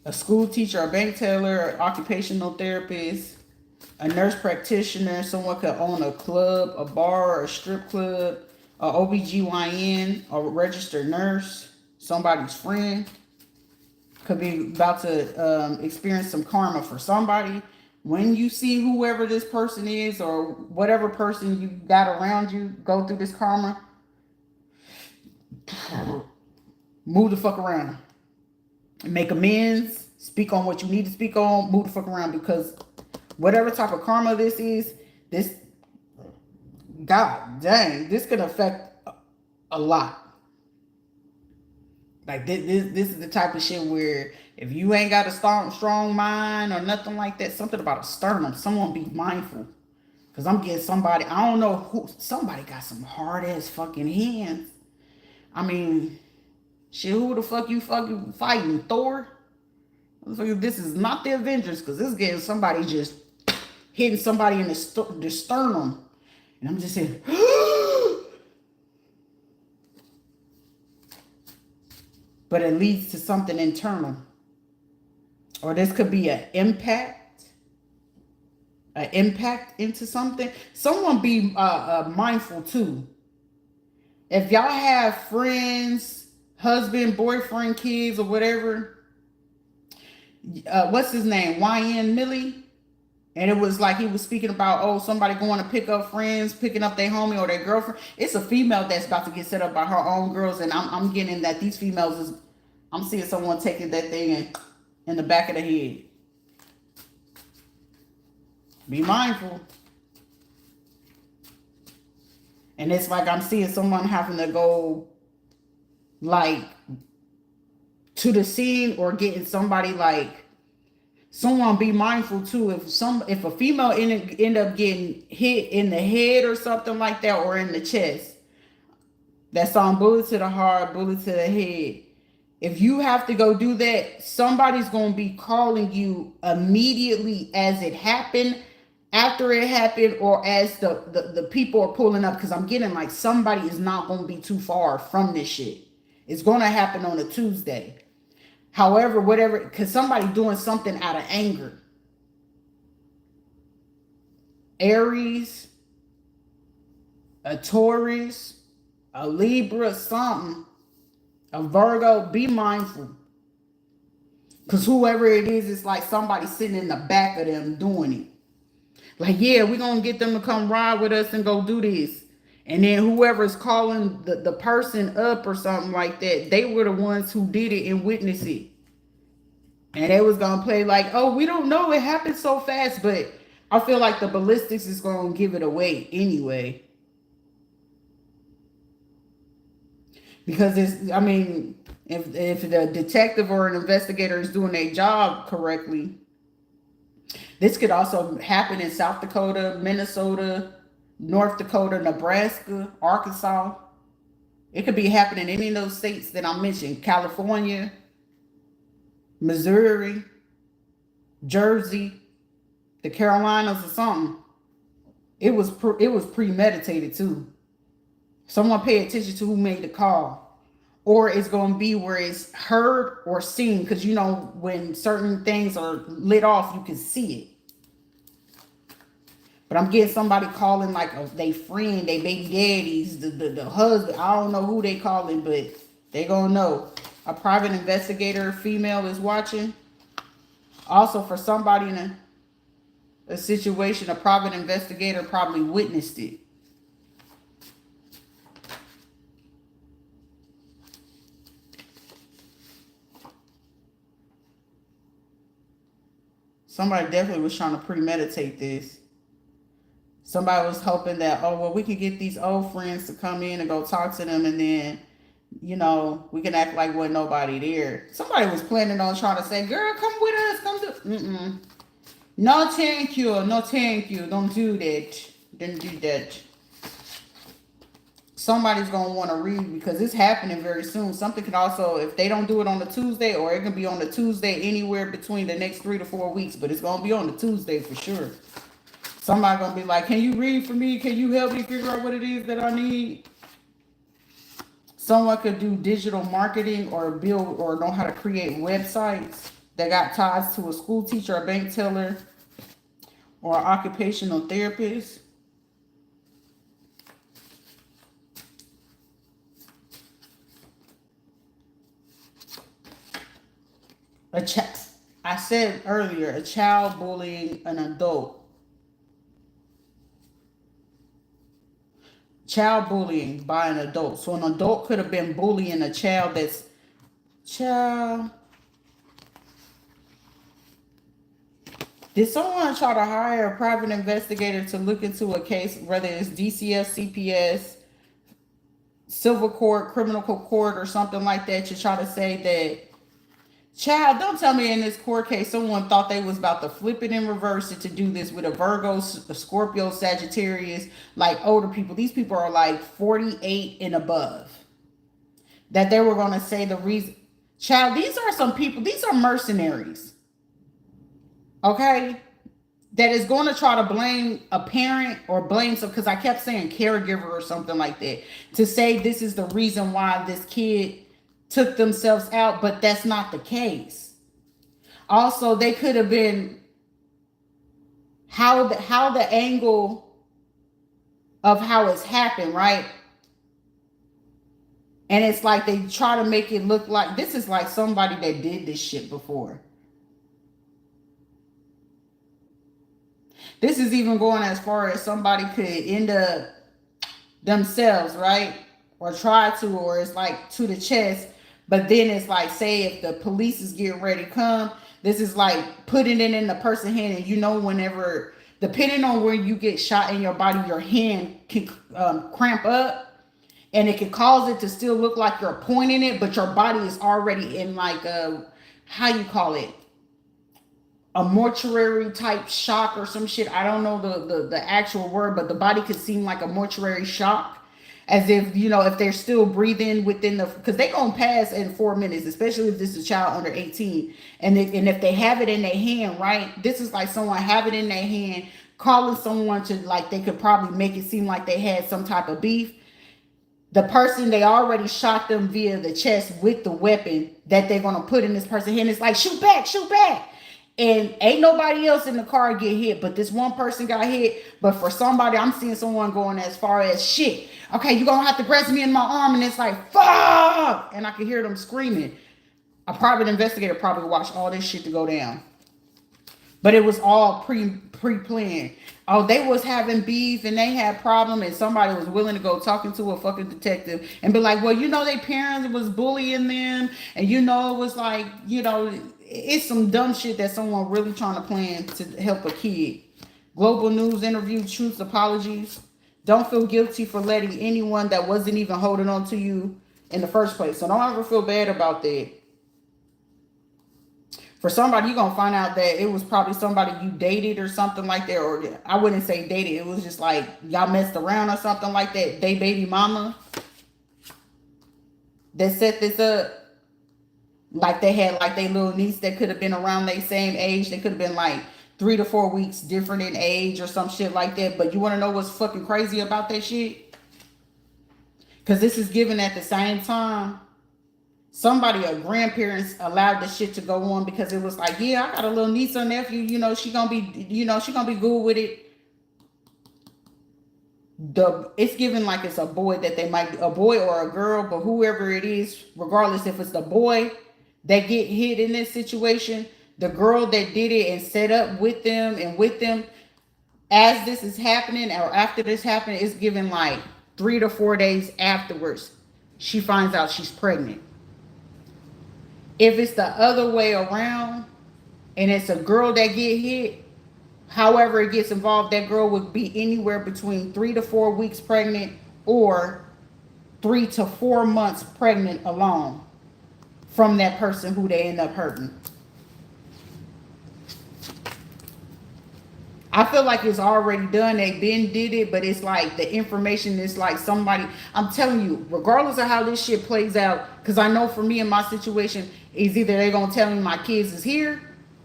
A school teacher, a bank teller, an occupational therapist, a nurse practitioner. Someone could own a club, a bar, or a strip club, a OBGYN, a registered nurse, somebody's friend. Could be about to experience some karma for somebody. When you see whoever this person is, or whatever person you got around you go through this karma, move the fuck around. Make amends. Speak on what you need to speak on. Move the fuck around, because whatever type of karma this is, this, god dang, this can affect a lot. Like this is the type of shit where if you ain't got a strong mind or nothing like that, something about a sternum, someone be mindful. Because I'm getting somebody, I don't know who, somebody got some hard ass fucking hands. I mean, shit, who the fuck you fucking fighting? Thor? This is not the Avengers, because this is getting somebody just hitting somebody in the sternum. And I'm just saying, but it leads to something internal. Or this could be an impact into something. Someone be mindful too. If y'all have friends, husband, boyfriend, kids, or whatever, what's his name? YN Millie. And it was like he was speaking about, oh, somebody going to pick up friends, picking up their homie or their girlfriend. It's a female that's about to get set up by her own girls. And I'm getting that these females is, I'm seeing someone taking that thing in the back of the head. Be mindful. And it's like I'm seeing someone having to go like to the scene or getting somebody like, someone be mindful too. If a female end up getting hit in the head or something like that, or in the chest, that's on bullet to the heart, bullet to the head. If you have to go do that, somebody's going to be calling you immediately as it happened, after it happened, or as the people are pulling up. Because I'm getting like somebody is not going to be too far from this shit. It's going to happen on a Tuesday. However, whatever, because somebody doing something out of anger. Aries, a Taurus, a Libra, something, a Virgo, be mindful. Because whoever it is, it's like somebody sitting in the back of them doing it. Like, yeah, we're going to get them to come ride with us and go do this. And then whoever's calling the person up or something like that, they were the ones who did it and witnessed it. And they was going to play like, oh, we don't know. It happened so fast. But I feel like the ballistics is going to give it away anyway. Because it's, I mean, if the detective or an investigator is doing their job correctly, this could also happen in South Dakota, Minnesota, North Dakota, Nebraska, Arkansas. It could be happening in any of those states that I mentioned. California, Missouri, Jersey, the Carolinas, or something. It was premeditated too. Someone pay attention to who made the call. Or it's going to be where it's heard or seen. Because, you know, when certain things are lit off, you can see it. But I'm getting somebody calling like they friend, they baby daddies, the husband. I don't know who they calling, but they going to know. A private investigator, female, is watching. Also, for somebody in a situation, a private investigator probably witnessed it. Somebody definitely was trying to premeditate this. Somebody was hoping that, oh, well, we can get these old friends to come in and go talk to them, and then, you know, we can act like wasn't nobody there. Somebody was planning on trying to say, girl, come with us, come to... No, thank you. No, thank you. Don't do that. Don't do that. Somebody's going to want to read because it's happening very soon. Something can also, if they don't do it on the Tuesday, or it can be on the Tuesday anywhere between the next 3 to 4 weeks, but it's going to be on the Tuesday for sure. Somebody going to be like, can you read for me? Can you help me figure out what it is that I need? Someone could do digital marketing or build or know how to create websites that got ties to a school teacher, a bank teller, or an occupational therapist. I said earlier, a child bullying an adult. Child bullying by an adult. So an adult could have been bullying a child that's child. Did someone try to hire a private investigator to look into a case, whether it's DCF, CPS, civil court, criminal court, or something like that, to try to say that, child, don't tell me in this court case someone thought they was about to flip it and reverse it to do this with a Virgo, a Scorpio, Sagittarius, like older people. These people are like 48 and above. That they were going to say the reason. Child, these are some people, these are mercenaries. okay, that is going to try to blame a parent or blame some, because I kept saying caregiver or something like that, to say this is the reason why this kid took themselves out, but that's not the case. Also, they could have been how the angle of how it's happened, right? And it's like they try to make it look like this is like somebody that did this shit before. This is even going as far as somebody could end up themselves, right? Or try to, or it's like to the chest. But then it's like, say if the police is getting ready to come, this is like putting it in the person's hand. And you know, whenever, depending on where you get shot in your body, your hand can cramp up. And it can cause it to still look like you're pointing it, but your body is already in like a, how you call it? A mortuary type shock or some shit. I don't know the actual word, but the body could seem like a mortuary shock. As if, you know, if they're still breathing within the, because they gonna pass in 4 minutes, especially if this is a child under 18. And if they have it in their hand, right? This is like someone have it in their hand, calling someone to, like, they could probably make it seem like they had some type of beef. The person, they already shot them via the chest with the weapon that they're gonna put in this person's hand. It's like, shoot back, shoot back. And ain't nobody else in the car get hit, but this one person got hit. But for somebody, I'm seeing someone going as far as, shit, okay, you're gonna have to grasp me in my arm. And it's like, fuck. And I can hear them screaming. A private investigator probably watched all this shit to go down. But it was all pre-planned. Oh, they was having beef and they had problem, and somebody was willing to go talking to a fucking detective and be like, well, you know, their parents was bullying them, and you know, it was like, you know, it's some dumb shit that someone really trying to plan to help a kid. Global news interview, truth apologies. Don't feel guilty for letting anyone that wasn't even holding on to you in the first place. So don't ever feel bad about that. For somebody, you're going to find out that it was probably somebody you dated or something like that. Or I wouldn't say dated. It was just like y'all messed around or something like that. They baby mama that set this up. Like they had like their little niece that could have been around their same age. They could have been like 3 to 4 weeks different in age or some shit like that. But you want to know what's fucking crazy about that shit? Because this is given at the same time. Somebody, a grandparents, allowed the shit to go on because it was like, yeah, I got a little niece or nephew, you know, she gonna be, you know, she gonna be good with it. It's given like it's a boy that they might be, a boy or a girl, but whoever it is, regardless if it's the boy that get hit in this situation, the girl that did it and set up with them and with them, as this is happening or after this happened, it's given like 3 to 4 days afterwards, she finds out she's pregnant. If it's the other way around and it's a girl that get hit, however it gets involved, that girl would be anywhere between 3 to 4 weeks pregnant or 3 to 4 months pregnant alone from that person who they end up hurting. I feel like it's already done. They been did it, but it's like the information is like somebody, I'm telling you, regardless of how this shit plays out, because I know for me in my situation, is either they're going to tell me my kids is here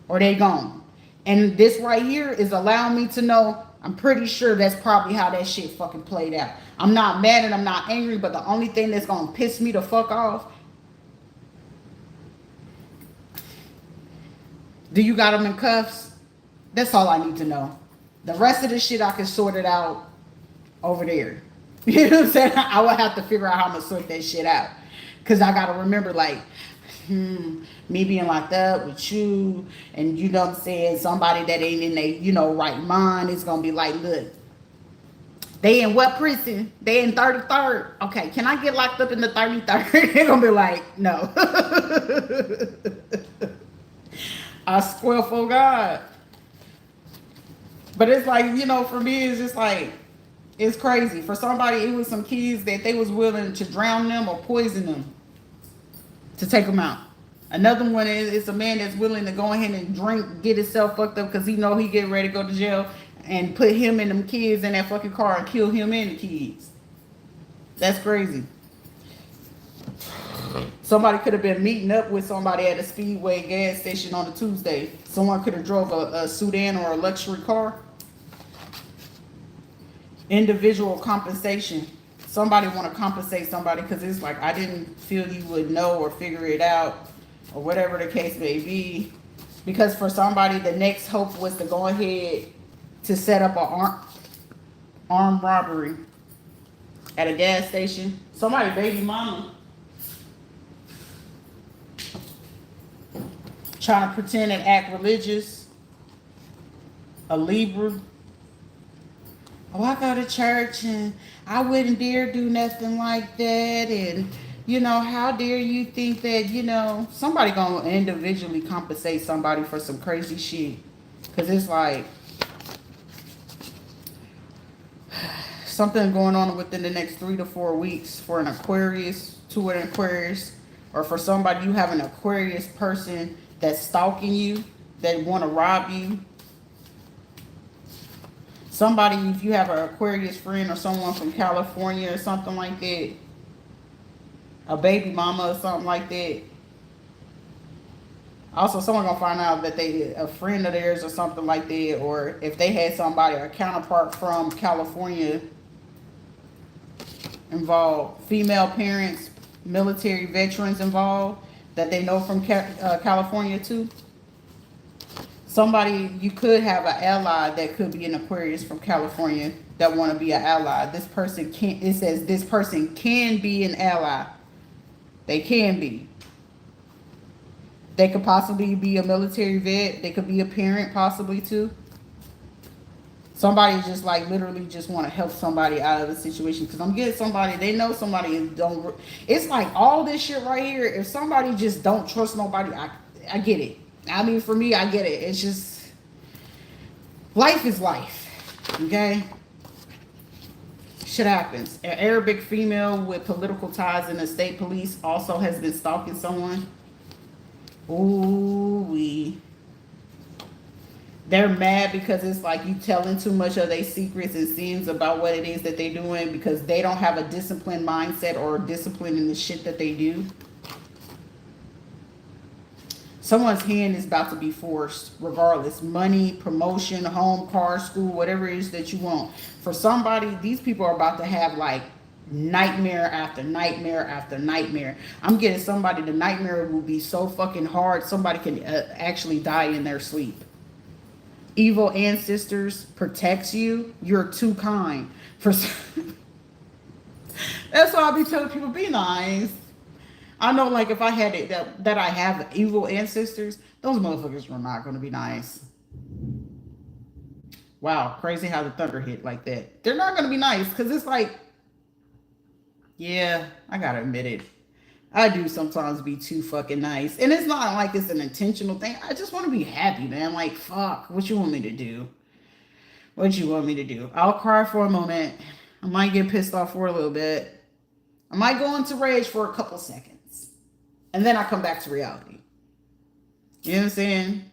or they gone. And this right here is allowing me to know, I'm pretty sure that's probably how that shit fucking played out. I'm not mad and I'm not angry, but the only thing that's going to piss me the fuck off, do you got them in cuffs? That's all I need to know. The rest of the shit I can sort it out over there. You know what I'm saying? I would have to figure out how I'm going to sort that shit out. Because I got to remember, like, me being locked up with you, and you know what I'm saying, somebody that ain't in their, you know, right mind is going to be like, look, they in what prison? They in 33rd. Okay, can I get locked up in the 33rd? They're going to be like, no. I swear for God. But it's like, you know, for me, it's just like, it's crazy. For somebody, it was some kids that they was willing to drown them or poison them to take them out. Another one is a man that's willing to go ahead and drink, get himself fucked up because he know he getting ready to go to jail, and put him and them kids in that fucking car and kill him and the kids. That's crazy. Somebody could have been meeting up with somebody at a Speedway gas station on a Tuesday. Someone could have drove a sedan or a luxury car. Individual compensation. Somebody want to compensate somebody because it's like, I didn't feel you would know or figure it out or whatever the case may be. Because for somebody, the next hope was to go ahead to set up an armed robbery at a gas station. Somebody baby mama trying to pretend and act religious. A Libra. Oh, I go to church and I wouldn't dare do nothing like that. And, you know, how dare you think that, you know, somebody gonna individually compensate somebody for some crazy shit. Because it's like something going on within the next 3 to 4 weeks for an Aquarius, to an Aquarius, or for somebody, you have an Aquarius person that's stalking you, that want to rob you. Somebody, if you have an Aquarius friend or someone from California or something like that, a baby mama or something like that. Also, someone gonna find out that they a friend of theirs or something like that, or if they had somebody, a counterpart from California involved, female parents, military veterans involved that they know from California too. Somebody, you could have an ally that could be an Aquarius from California that want to be an ally. This person can't, it says this person can be an ally. They can be. They could possibly be a military vet. They could be a parent possibly too. Somebody just like literally just want to help somebody out of the situation. Because I'm getting somebody, they know somebody don't. It's like all this shit right here. If somebody just don't trust nobody, I get it. I mean, for me, I get it. It's just, life is life, okay? Shit happens. An Arabic female with political ties in the state police also has been stalking someone. Ooh, they're mad because it's like you telling too much of their secrets and sins about what it is that they're doing because they don't have a disciplined mindset or discipline in the shit that they do. Someone's hand is about to be forced, regardless. Money, promotion, home, car, school, whatever it is that you want. For somebody, these people are about to have like nightmare after nightmare after nightmare. I'm getting somebody, the nightmare will be so fucking hard, somebody can actually die in their sleep. Evil ancestors protects you. You're too kind. That's why I be telling people, be nice. I know, like, if I had it, that I have evil ancestors, those motherfuckers were not going to be nice. Wow, crazy how the thunder hit like that. They're not going to be nice, because it's like, yeah, I got to admit it. I do sometimes be too fucking nice. And it's not like it's an intentional thing. I just want to be happy, man. Like, fuck, what you want me to do? What you want me to do? I'll cry for a moment. I might get pissed off for a little bit. I might go into rage for a couple seconds. And then I come back to reality. You know what I'm saying?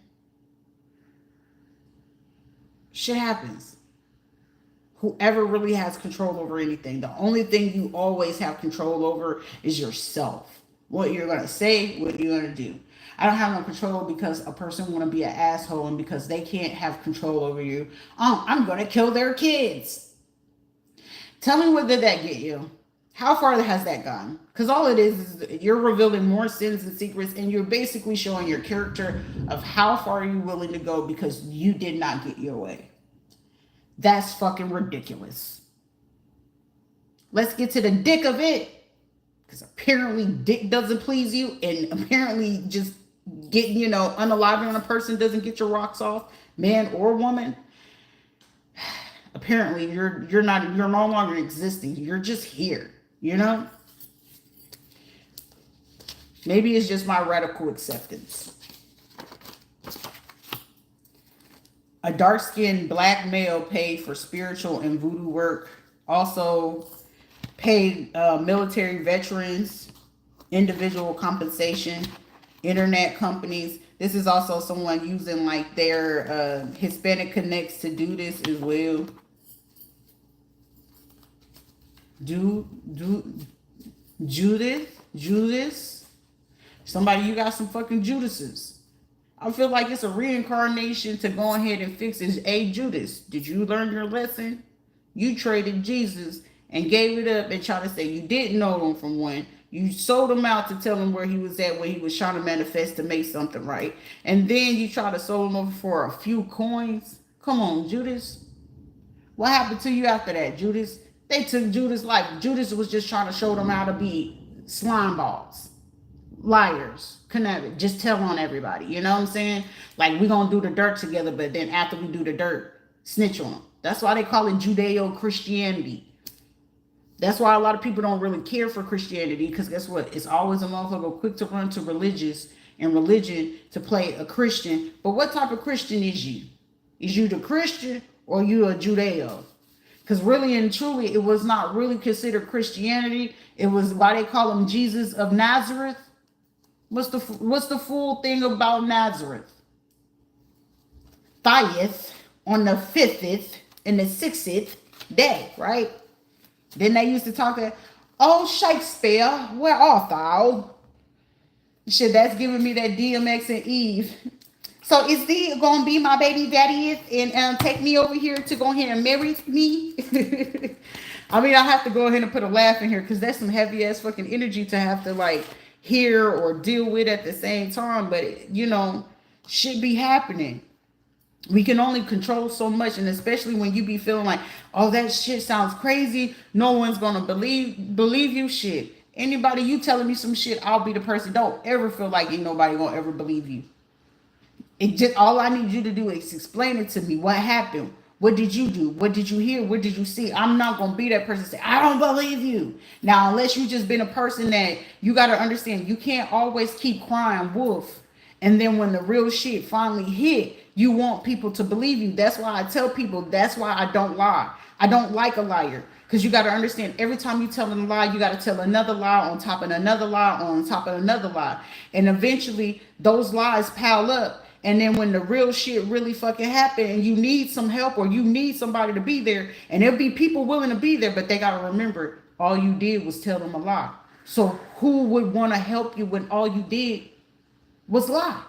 Shit happens. Whoever really has control over anything, the only thing you always have control over is yourself. What you're going to say, what you're going to do. I don't have no control because a person want to be an asshole and because they can't have control over you. I'm going to kill their kids. Tell me what did that get you? How far has that gone? Because all it is you're revealing more sins and secrets, and you're basically showing your character of how far you're willing to go because you did not get your way. That's fucking ridiculous. Let's get to the dick of it. Because apparently dick doesn't please you, and apparently just getting, unaliving a person doesn't get your rocks off, man or woman. Apparently you're no longer existing. You're just here. Maybe it's just my radical acceptance. A dark-skinned black male paid for spiritual and voodoo work. Also paid military veterans, individual compensation, internet companies. This is also someone using like their Hispanic connects to do this as well. Judas. Somebody, you got some fucking Judases. I feel like it's a reincarnation to go ahead and fix it. Hey, Judas, did you learn your lesson? You traded Jesus and gave it up and tried to say you didn't know him from one. You sold him out to tell him where he was at, where he was trying to manifest to make something right. And then you try to sold him over for a few coins. Come on, Judas. What happened to you after that, Judas? They took Judas' life. Judas was just trying to show them how to be slime balls, liars, connected, just tell on everybody. You know what I'm saying? Like, we're going to do the dirt together, but then after we do the dirt, snitch on them. That's why they call it Judeo-Christianity. That's why a lot of people don't really care for Christianity, because guess what? It's always a motherfucker quick to run to religion to play a Christian. But what type of Christian is you? Is you the Christian or you a Judeo? Because really and truly, it was not really considered Christianity. It was why they call him Jesus of Nazareth. What's the full thing about Nazareth? Thieth on the 5th and the 6th day, right? Then they used to talk that, oh, Shakespeare, where art thou? Shit, that's giving me that DMX and Eve. So is thee gonna be my baby daddy and take me over here to go ahead and marry me? I mean, I have to go ahead and put a laugh in here because that's some heavy ass fucking energy to have to like hear or deal with at the same time. But you know, shit be happening. We can only control so much, and especially when you be feeling like, oh, that shit sounds crazy. No one's gonna believe you. Shit. Anybody you telling me some shit, I'll be the person. Don't ever feel like ain't nobody gonna ever believe you. It just all I need you to do is explain it to me. What happened? What did you do? What did you hear? What did you see? I'm not gonna be that person say, I don't believe you. Now, unless you just been a person that you gotta understand, you can't always keep crying wolf. And then when the real shit finally hit, you want people to believe you. That's why I tell people, that's why I don't lie. I don't like a liar. Because you got to understand, every time you tell them a lie, you got to tell another lie on top of another lie on top of another lie. And eventually, those lies pile up. And then when the real shit really fucking happen and you need some help or you need somebody to be there, and there'll be people willing to be there, but they got to remember, all you did was tell them a lie. So who would want to help you when all you did was lie?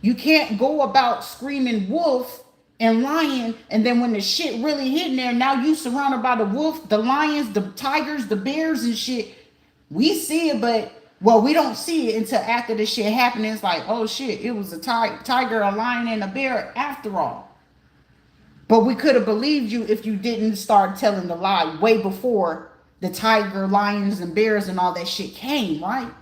You can't go about screaming wolf and lion, and then when the shit really hitting there, now you surrounded by the wolf, the lions, the tigers, the bears and shit. We see it, but well, we don't see it until after the shit happened. It's like, oh shit, it was a tiger, a lion, and a bear after all. But we could have believed you if you didn't start telling the lie way before the tiger, lions, and bears and all that shit came, right?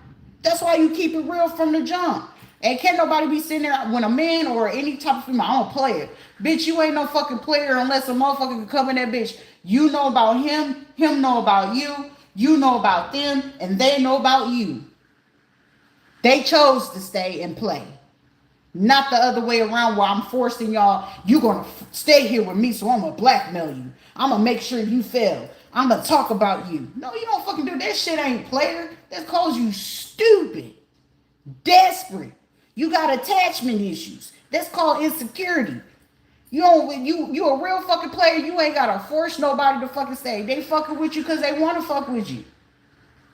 That's why you keep it real from the jump. And can't nobody be sitting there when a man or any type of female, I don't play it. Bitch, you ain't no fucking player unless a motherfucker can come in that bitch. You know about him, him know about you, you know about them, and they know about you. They chose to stay and play. Not the other way around where I'm forcing y'all, you gonna stay here with me, so I'm gonna blackmail you. I'm gonna make sure you fail. I'm gonna talk about you. No, you don't fucking do that shit. Ain't player. That calls you stupid, desperate. You got attachment issues. That's called insecurity. You a real fucking player. You ain't gotta force nobody to fucking stay. They fucking with you because they want to fuck with you.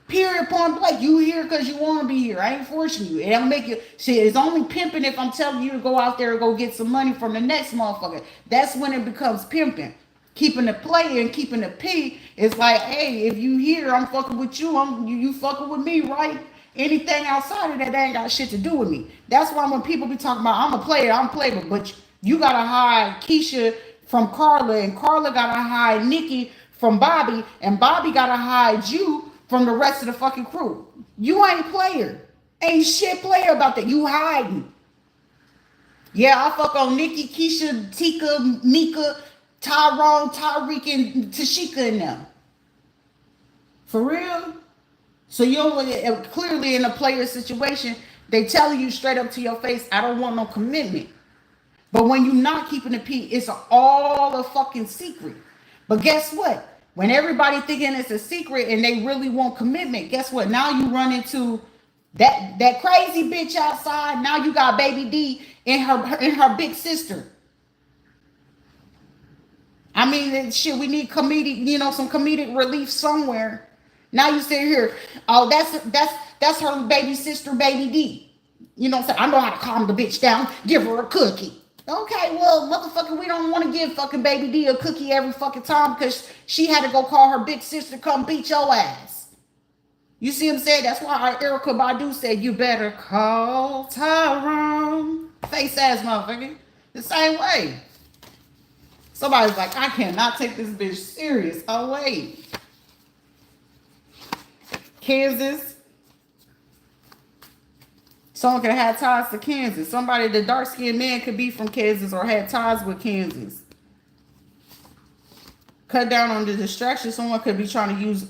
Period, point blank. You here because you want to be here. I ain't forcing you. It don't make you. Shit, it's only pimping if I'm telling you to go out there and go get some money from the next motherfucker. That's when it becomes pimping. Keeping the player and keeping the P is like, hey, if you here, I'm fucking with you. You fucking with me, right? Anything outside of that ain't got shit to do with me. That's why when people be talking about I'm a player, but you gotta hide Keisha from Carla, and Carla gotta hide Nikki from Bobby, and Bobby gotta hide you from the rest of the fucking crew. You ain't player. Ain't shit player about that. You hiding. Yeah, I fuck on Nikki, Keisha, Tika, Mika, Tyrone, Tyreek, and Tashika and them. For real? So you're clearly in a player situation, they telling you straight up to your face, I don't want no commitment. But when you're not keeping the P, it's all a fucking secret. But guess what? When everybody thinking it's a secret and they really want commitment, guess what? Now you run into that crazy bitch outside. Now you got baby D and her big sister. I mean, shit, we need comedic, some comedic relief somewhere. Now you sit here, oh, that's her baby sister, baby D. You know what I'm saying? I know how to calm the bitch down. Give her a cookie. Okay, well, motherfucker, we don't want to give fucking baby D a cookie every fucking time because she had to go call her big sister to come beat your ass. You see what I'm saying? That's why Erica Badu said, you better call Tyrone. Face ass motherfucker. The same way. Somebody's like, I cannot take this bitch serious. Oh, wait. Kansas. Someone could have ties to Kansas. Somebody, the dark-skinned man could be from Kansas or had ties with Kansas. Cut down on the distraction. Someone could be trying to use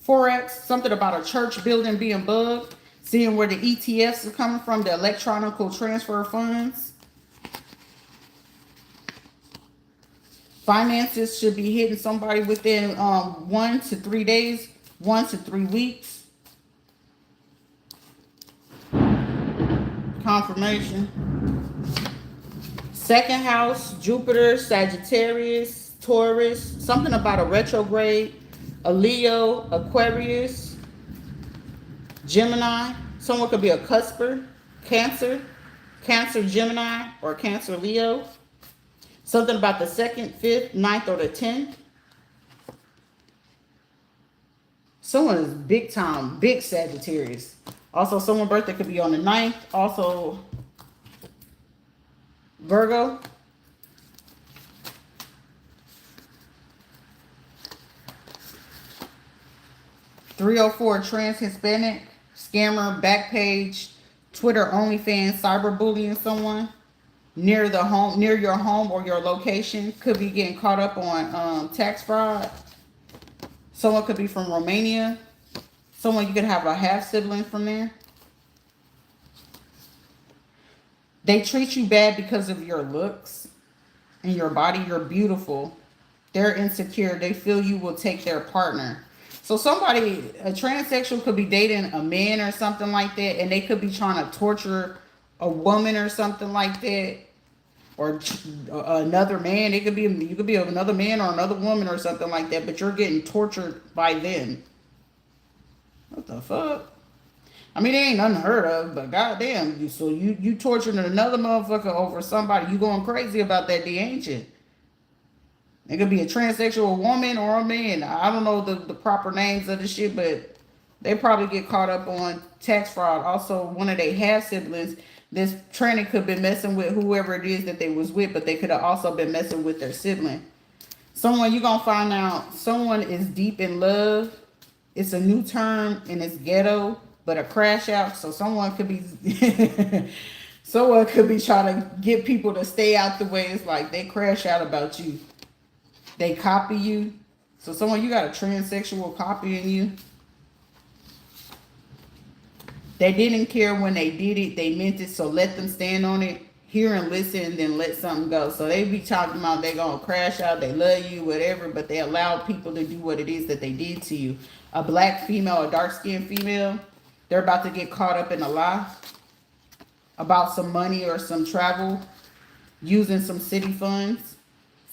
Forex. Something about a church building being bugged. Seeing where the ETFs are coming from, the electronical transfer of funds. Finances should be hitting somebody within 1 to 3 days, 1 to 3 weeks. Confirmation. Second house, Jupiter, Sagittarius, Taurus. Something about a retrograde, a Leo, Aquarius, Gemini. Someone could be a cusper, Cancer, Gemini, or Cancer, Leo. Something about the 2nd, 5th, 9th, or the 10th. Someone is big time, big Sagittarius. Also, someone's birthday could be on the 9th. Also, Virgo. .304 trans Hispanic, scammer, Backpage, Twitter, OnlyFans, cyberbullying someone near your home or your location. Could be getting caught up on tax fraud. Someone could be from Romania. Someone you could have a half sibling from there. They treat you bad because of your looks and your body. You're beautiful. They're insecure. They feel you will take their partner. So somebody, a transsexual could be dating a man or something like that, and they could be trying to torture a woman or something like that, or another man. You could be another man or another woman or something like that, but you're getting tortured by them. What the fuck? I mean, it ain't unheard of, but goddamn, you torturing another motherfucker over somebody. You going crazy about that, ain't you? It could be a transsexual woman or a man. I don't know the proper names of the shit, but they probably get caught up on tax fraud. Also, one of their half siblings, this tranny could have been messing with whoever it is that they was with, but they could have also been messing with their sibling. Someone, you're going to find out someone is deep in love. It's a new term and it's ghetto, but a crash out. So someone could be someone could be trying to get people to stay out the way. It's like they crash out about you. They copy you. So someone, you got a transsexual copying you. They didn't care when they did it. They meant it. So let them stand on it. Hear and listen and then let something go. So they be talking about they going to crash out. They love you, whatever. But they allow people to do what it is that they did to you. A black female, a dark-skinned female, they're about to get caught up in a lie about some money or some travel using some city funds.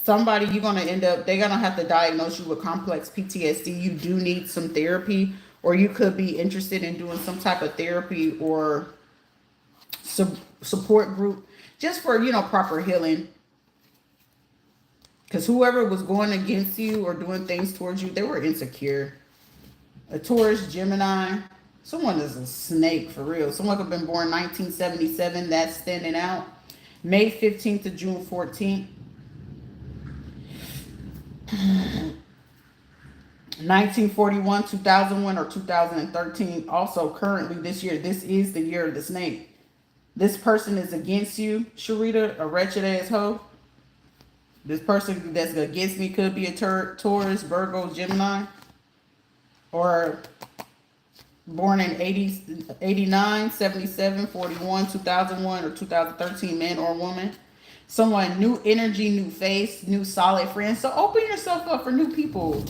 Somebody, you're going to end up, they're going to have to diagnose you with complex PTSD. You do need some therapy, or you could be interested in doing some type of therapy or support group just for, proper healing. Because whoever was going against you or doing things towards you, they were insecure. A Taurus, Gemini, someone is a snake for real. Someone could have been born 1977, that's standing out. May 15th to June 14th. 1941, 2001, or 2013. Also, currently this year, this is the year of the snake. This person is against you, Sharita, a wretched ass hoe. This person that's against me could be a Taurus, Virgo, Gemini, or born in 80, 89, 77, 41, 2001, or 2013, man or woman. Someone, new energy, new face, new solid friends. So open yourself up for new people.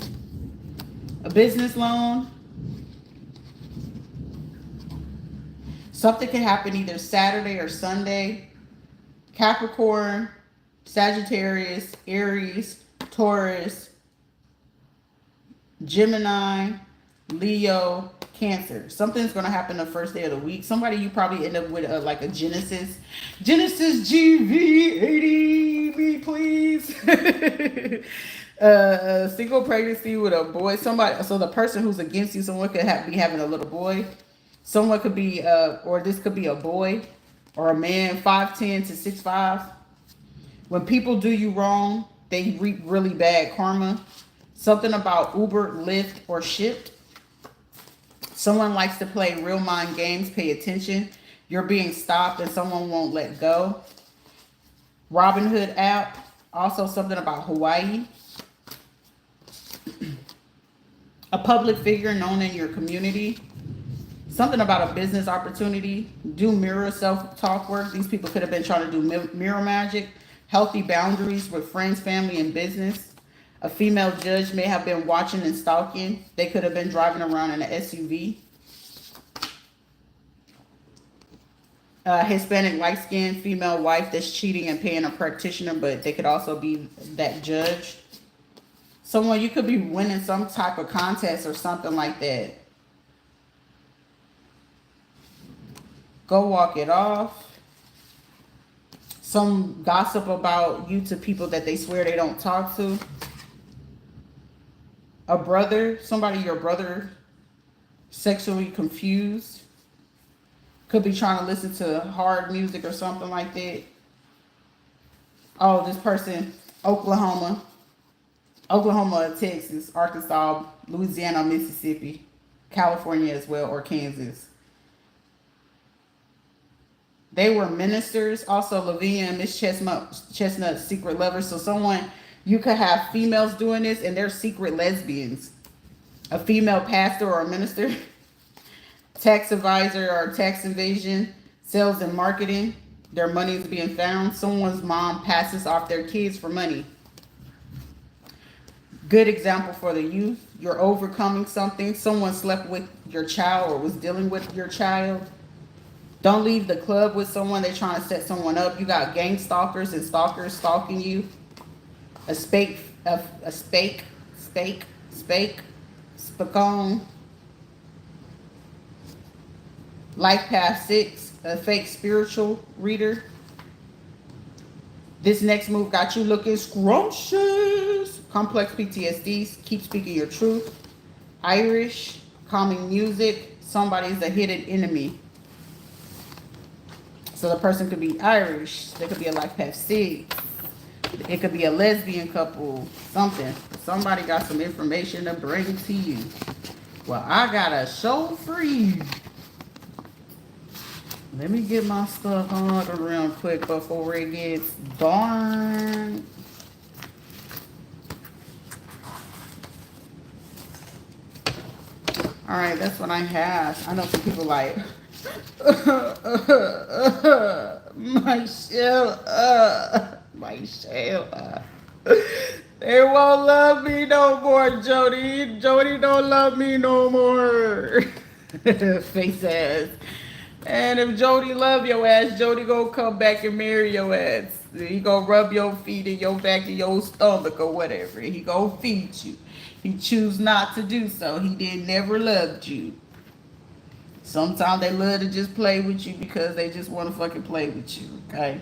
A business loan. Something can happen either Saturday or Sunday. Capricorn, Sagittarius, Aries, Taurus, Gemini, Leo, Cancer. Something's going to happen the first day of the week. Somebody, you probably end up with like a Genesis GV80, me please. Single pregnancy with a boy. Somebody, so the person who's against you, someone could be having a little boy. Someone could be, or this could be a boy or a man, 5'10" to 6'5". When people do you wrong, they reap really bad karma. Something about Uber, Lyft, or Shipt. Someone likes to play real mind games. Pay attention. You're being stopped and someone won't let go. Robinhood app. Also something about Hawaii. A public figure known in your community. Something about a business opportunity. Do mirror self-talk work. These people could have been trying to do mirror magic. Healthy boundaries with friends, family, and business. A female judge may have been watching and stalking. They could have been driving around in an SUV. Hispanic light-skinned female wife that's cheating and paying a practitioner, but they could also be that judge. Someone, you could be winning some type of contest or something like that. Go walk it off. Some gossip about you to people that they swear they don't talk to. A brother, somebody, your brother, sexually confused. Could be trying to listen to hard music or something like that. Oh, this person, Oklahoma, Texas, Arkansas, Louisiana, Mississippi, California as well, or Kansas. They were ministers. Also, Lavinia and Miss Chestnut, secret lovers. So someone, you could have females doing this and they're secret lesbians. A female pastor or a minister. Tax advisor or tax evasion. Sales and marketing. Their money is being found. Someone's mom passes off their kids for money. Good example for the youth. You're overcoming something. Someone slept with your child or was dealing with your child. Don't leave the club with someone. They're trying to set someone up. You got gang stalkers and stalkers stalking you. Spacone. Life Path 6, a fake spiritual reader. This next move got you looking scrumptious. Complex PTSD, keep speaking your truth. Irish, calming music. Somebody's a hidden enemy. So the person could be Irish. They could be a Life Path 6. It could be a lesbian couple. Something. Somebody got some information to bring to you. Well, I got a show for you. Let me get my stuff on real quick before it gets dark. Alright, that's what I have. I know some people like... my shell. They won't love me no more, Jody. Jody don't love me no more. Face ass. And if Jody love your ass, Jody gonna come back and marry your ass. He gonna rub your feet and your back and your stomach or whatever. He gonna feed you. He choose not to do so. He did never loved you. Sometimes they love to just play with you because they just want to fucking play with you, okay?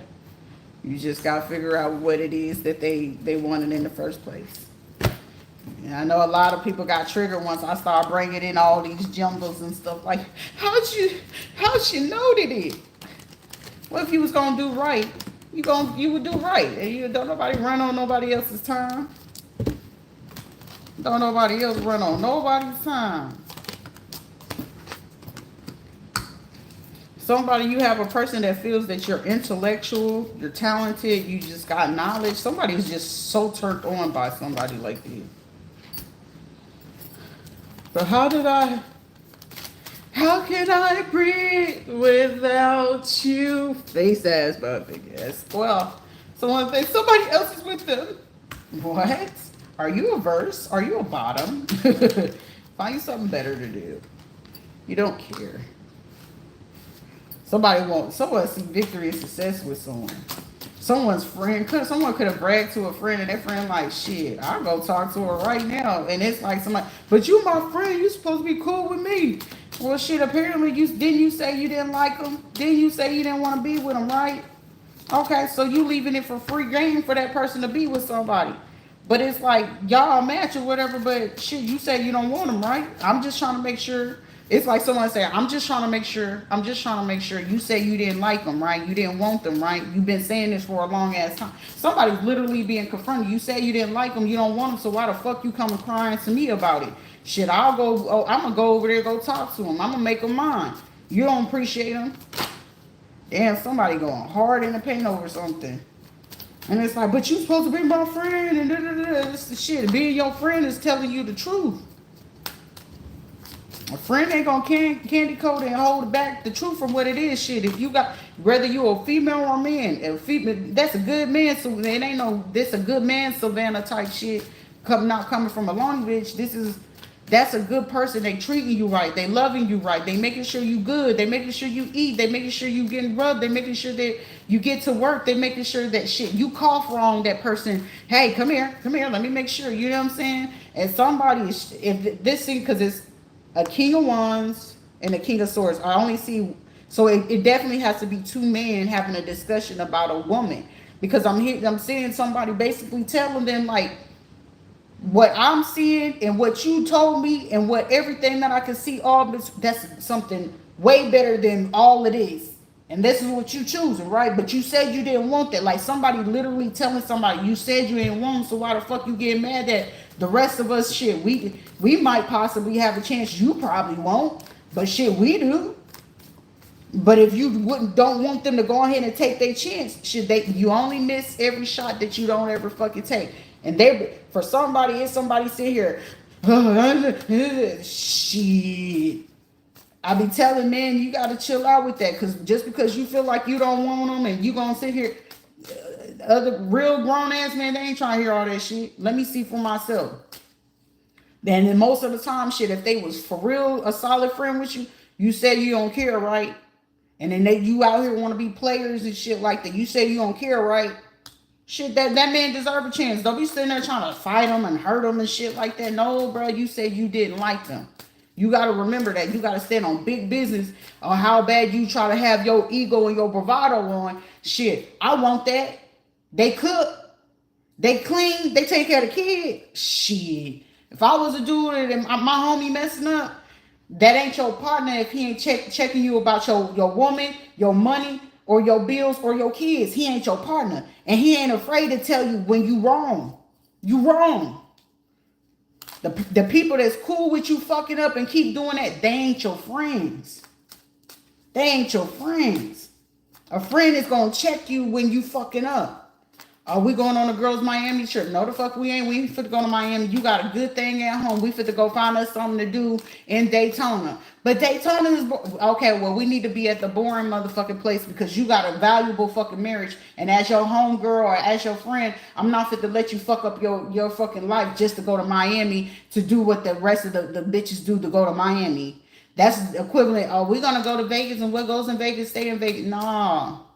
You just got to figure out what it is that they wanted in the first place. And I know a lot of people got triggered once I started bringing in all these jumbles and stuff like, how'd you know that it? What if you was going to do right? You would do right. And you don't nobody run on nobody else's time. Don't nobody else run on nobody's time. Somebody, you have a person that feels that you're intellectual, you're talented, you just got knowledge. Somebody's just so turned on by somebody like you. But how can I breathe without you? Face ass, but big ass. Well, someone thinks somebody else is with them. What? Are you a verse? Are you a bottom? Find you something better to do. You don't care. Someone see victory and success with someone. someone's friend, someone could have bragged to a friend, and that friend like, shit, I'll go talk to her right now. And it's like somebody, but you my friend, you supposed to be cool with me. Well, shit, apparently you say you didn't like him? Didn't you say you didn't want to be with him, right? Okay, so you leaving it for free game for that person to be with somebody. But it's like y'all match or whatever, but shit, you say you don't want them, right? I'm just trying to make sure. It's like someone saying, I'm just trying to make sure. I'm just trying to make sure. You say you didn't like them, right? You didn't want them, right? You've been saying this for a long ass time. Somebody's literally being confronted. You say you didn't like them, you don't want them, so why the fuck you coming crying to me about it? Shit, I'll go. Oh, I'm gonna go over there, go talk to them. I'm gonna make them mine. You don't appreciate them. Damn, somebody going hard in the paint over something. And it's like, but you supposed to be my friend and this the shit. Being your friend is telling you the truth. A friend ain't gonna candy coat and hold back the truth from what it is. Shit, if you got, whether you a female or a man, a female, that's a good man. So it ain't no, this a good man Savannah type shit. Not coming from a long bitch. That's a good person. They treating you right. They loving you right. They making sure you good. They making sure you eat. They making sure you getting rubbed. They making sure that you get to work. They making sure that shit, you cough wrong, that person, hey, come here, let me make sure. You know what I'm saying? And somebody, if this thing, because it's a king of wands and a king of swords. I only see, so it definitely has to be two men having a discussion about a woman. Because I'm seeing somebody basically telling them like, what I'm seeing and what you told me and what everything that I can see, all this, that's something way better than all it is. And this is what you choosing, right? But you said you didn't want that. Like somebody literally telling somebody, you said you didn't want, so why the fuck you getting mad that the rest of us, shit, we might possibly have a chance. You probably won't, but shit, we do. But if you don't want them to go ahead and take their chance, you only miss every shot that you don't ever fucking take. And for somebody, it's somebody sit here, shit. I be telling men, you gotta chill out with that, cause just because you feel like you don't want them and you gonna sit here, other real grown ass men, they ain't trying to hear all that shit. Let me see for myself. Then most of the time, shit, if they was for real a solid friend with you, you said you don't care, right? And then you out here want to be players and shit like that. You say you don't care, right? Shit, that man deserve a chance. Don't be sitting there trying to fight him and hurt him and shit like that. No, bro, you said you didn't like them. You got to remember that. You got to stand on big business on how bad you try to have your ego and your bravado on. Shit, I want that. They cook. They clean. They take care of the kid. Shit. If I was a dude and my homie messing up, that ain't your partner if he ain't checking you about your woman, your money, or your bills, or your kids. He ain't your partner. And he ain't afraid to tell you when you wrong. You wrong. The people that's cool with you fucking up and keep doing that, they ain't your friends. They ain't your friends. A friend is going to check you when you fucking up. Are we going on a girls Miami trip? No, the fuck we ain't. We ain't fit to go to Miami. You got a good thing at home. We fit to go find us something to do in Daytona. But Daytona is okay. Well, we need to be at the boring motherfucking place because you got a valuable fucking marriage. And as your homegirl or as your friend, I'm not fit to let you fuck up your fucking life just to go to Miami to do what the rest of the bitches do to go to Miami. That's equivalent. Oh, we're gonna go to Vegas and what goes in Vegas stay in Vegas. No.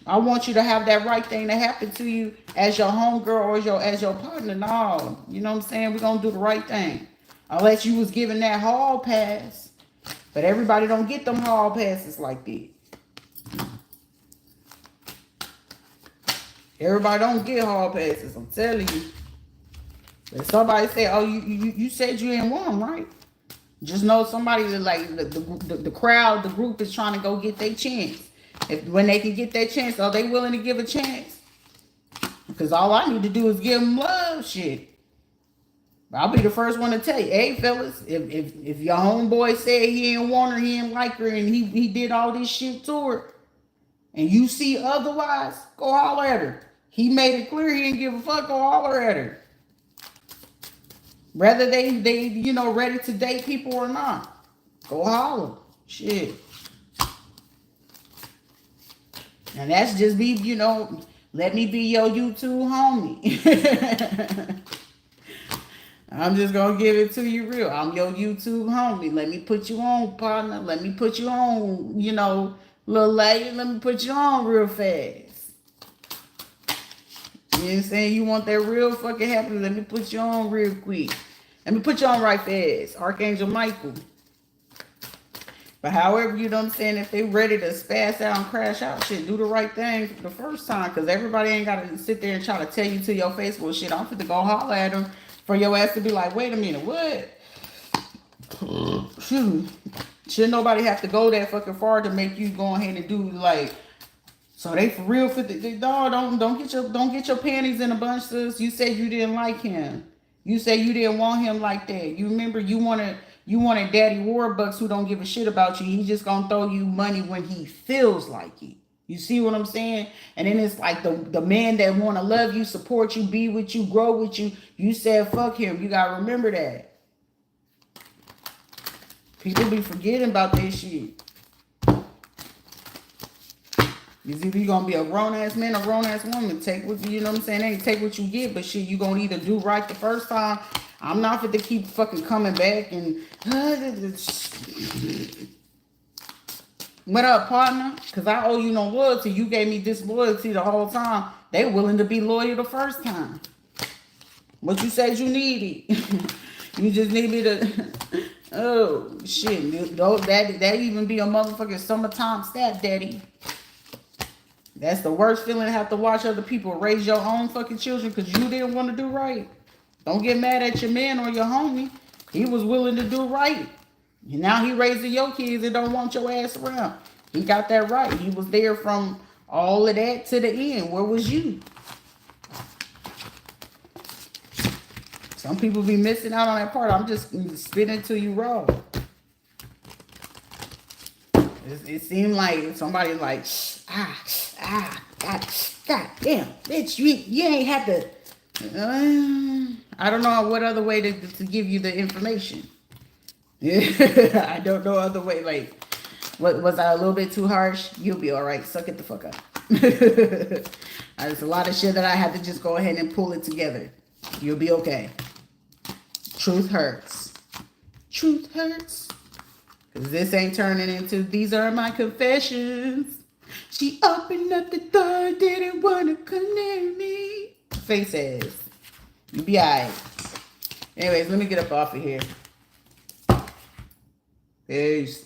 I want you to have that right thing to happen to you as your homegirl or as your partner. No, you know what I'm saying? We're going to do the right thing. Unless you was given that hall pass. But everybody don't get them hall passes like that. Everybody don't get hall passes, I'm telling you. If somebody say, oh, you said you didn't want them, right? Just know somebody like the crowd, the group is trying to go get their chance. When they can get that chance, are they willing to give a chance? Because all I need to do is give them love, shit. I'll be the first one to tell you, hey, fellas, if your homeboy said he didn't want her, he didn't like her, and he did all this shit to her, and you see otherwise, go holler at her. He made it clear he didn't give a fuck, go holler at her. Whether they ready to date people or not, go holler. Shit. And that's just be, let me be your YouTube homie. I'm just going to give it to you real. I'm your YouTube homie. Let me put you on, partner. Let me put you on, little lady. Let me put you on real fast. You know what I'm saying? You want that real fucking happiness. Let me put you on real quick. Let me put you on right fast. Archangel Michael. But however, you know what I'm saying, if they ready to spaz out and crash out, shit, do the right thing the first time. Because everybody ain't got to sit there and try to tell you to your face, well, shit, I'm fit to go holler at them for your ass to be like, wait a minute, what? Shoot. Should nobody have to go that fucking far to make you go ahead and do like, so they for real fit the dog, don't get your panties in a bunch, sis. You said you didn't like him. You said you didn't want him like that. You remember you wanted Daddy Warbucks who don't give a shit about you. He just gonna throw you money when he feels like it. You see what I'm saying? And then it's like the man that wanna love you, support you, be with you, grow with you. You said fuck him. You gotta remember that. People be forgetting about this shit. It's either you gonna be a grown-ass man or grown-ass woman. Take what, you know what I'm saying? They take what you get, but shit, you gonna either do right the first time. I'm not fit to keep fucking coming back and... What up, partner? Because I owe you no loyalty. You gave me disloyalty the whole time. They willing to be loyal the first time. What you said you needed. You just need me to... Oh, shit. That even be a motherfucking summertime stepdaddy. That's the worst feeling to have to watch other people raise your own fucking children because you didn't want to do right. Don't get mad at your man or your homie. He was willing to do right. And now he raising your kids and don't want your ass around. He got that right. He was there from all of that to the end. Where was you? Some people be missing out on that part. I'm just spitting to you raw. It seemed like somebody like, God damn, bitch, you ain't have to. I don't know what other way to give you the information. I don't know other way. Like, what was I a little bit too harsh? You'll be all right. Suck it the fuck up. There's a lot of shit that I had to just go ahead and pull it together. You'll be okay. Truth hurts. Truth hurts. Because this ain't turning into these are my confessions. She opened up the door, didn't want to connect me. Face ass. You be alright. Anyways, let me get up off of here. Peace.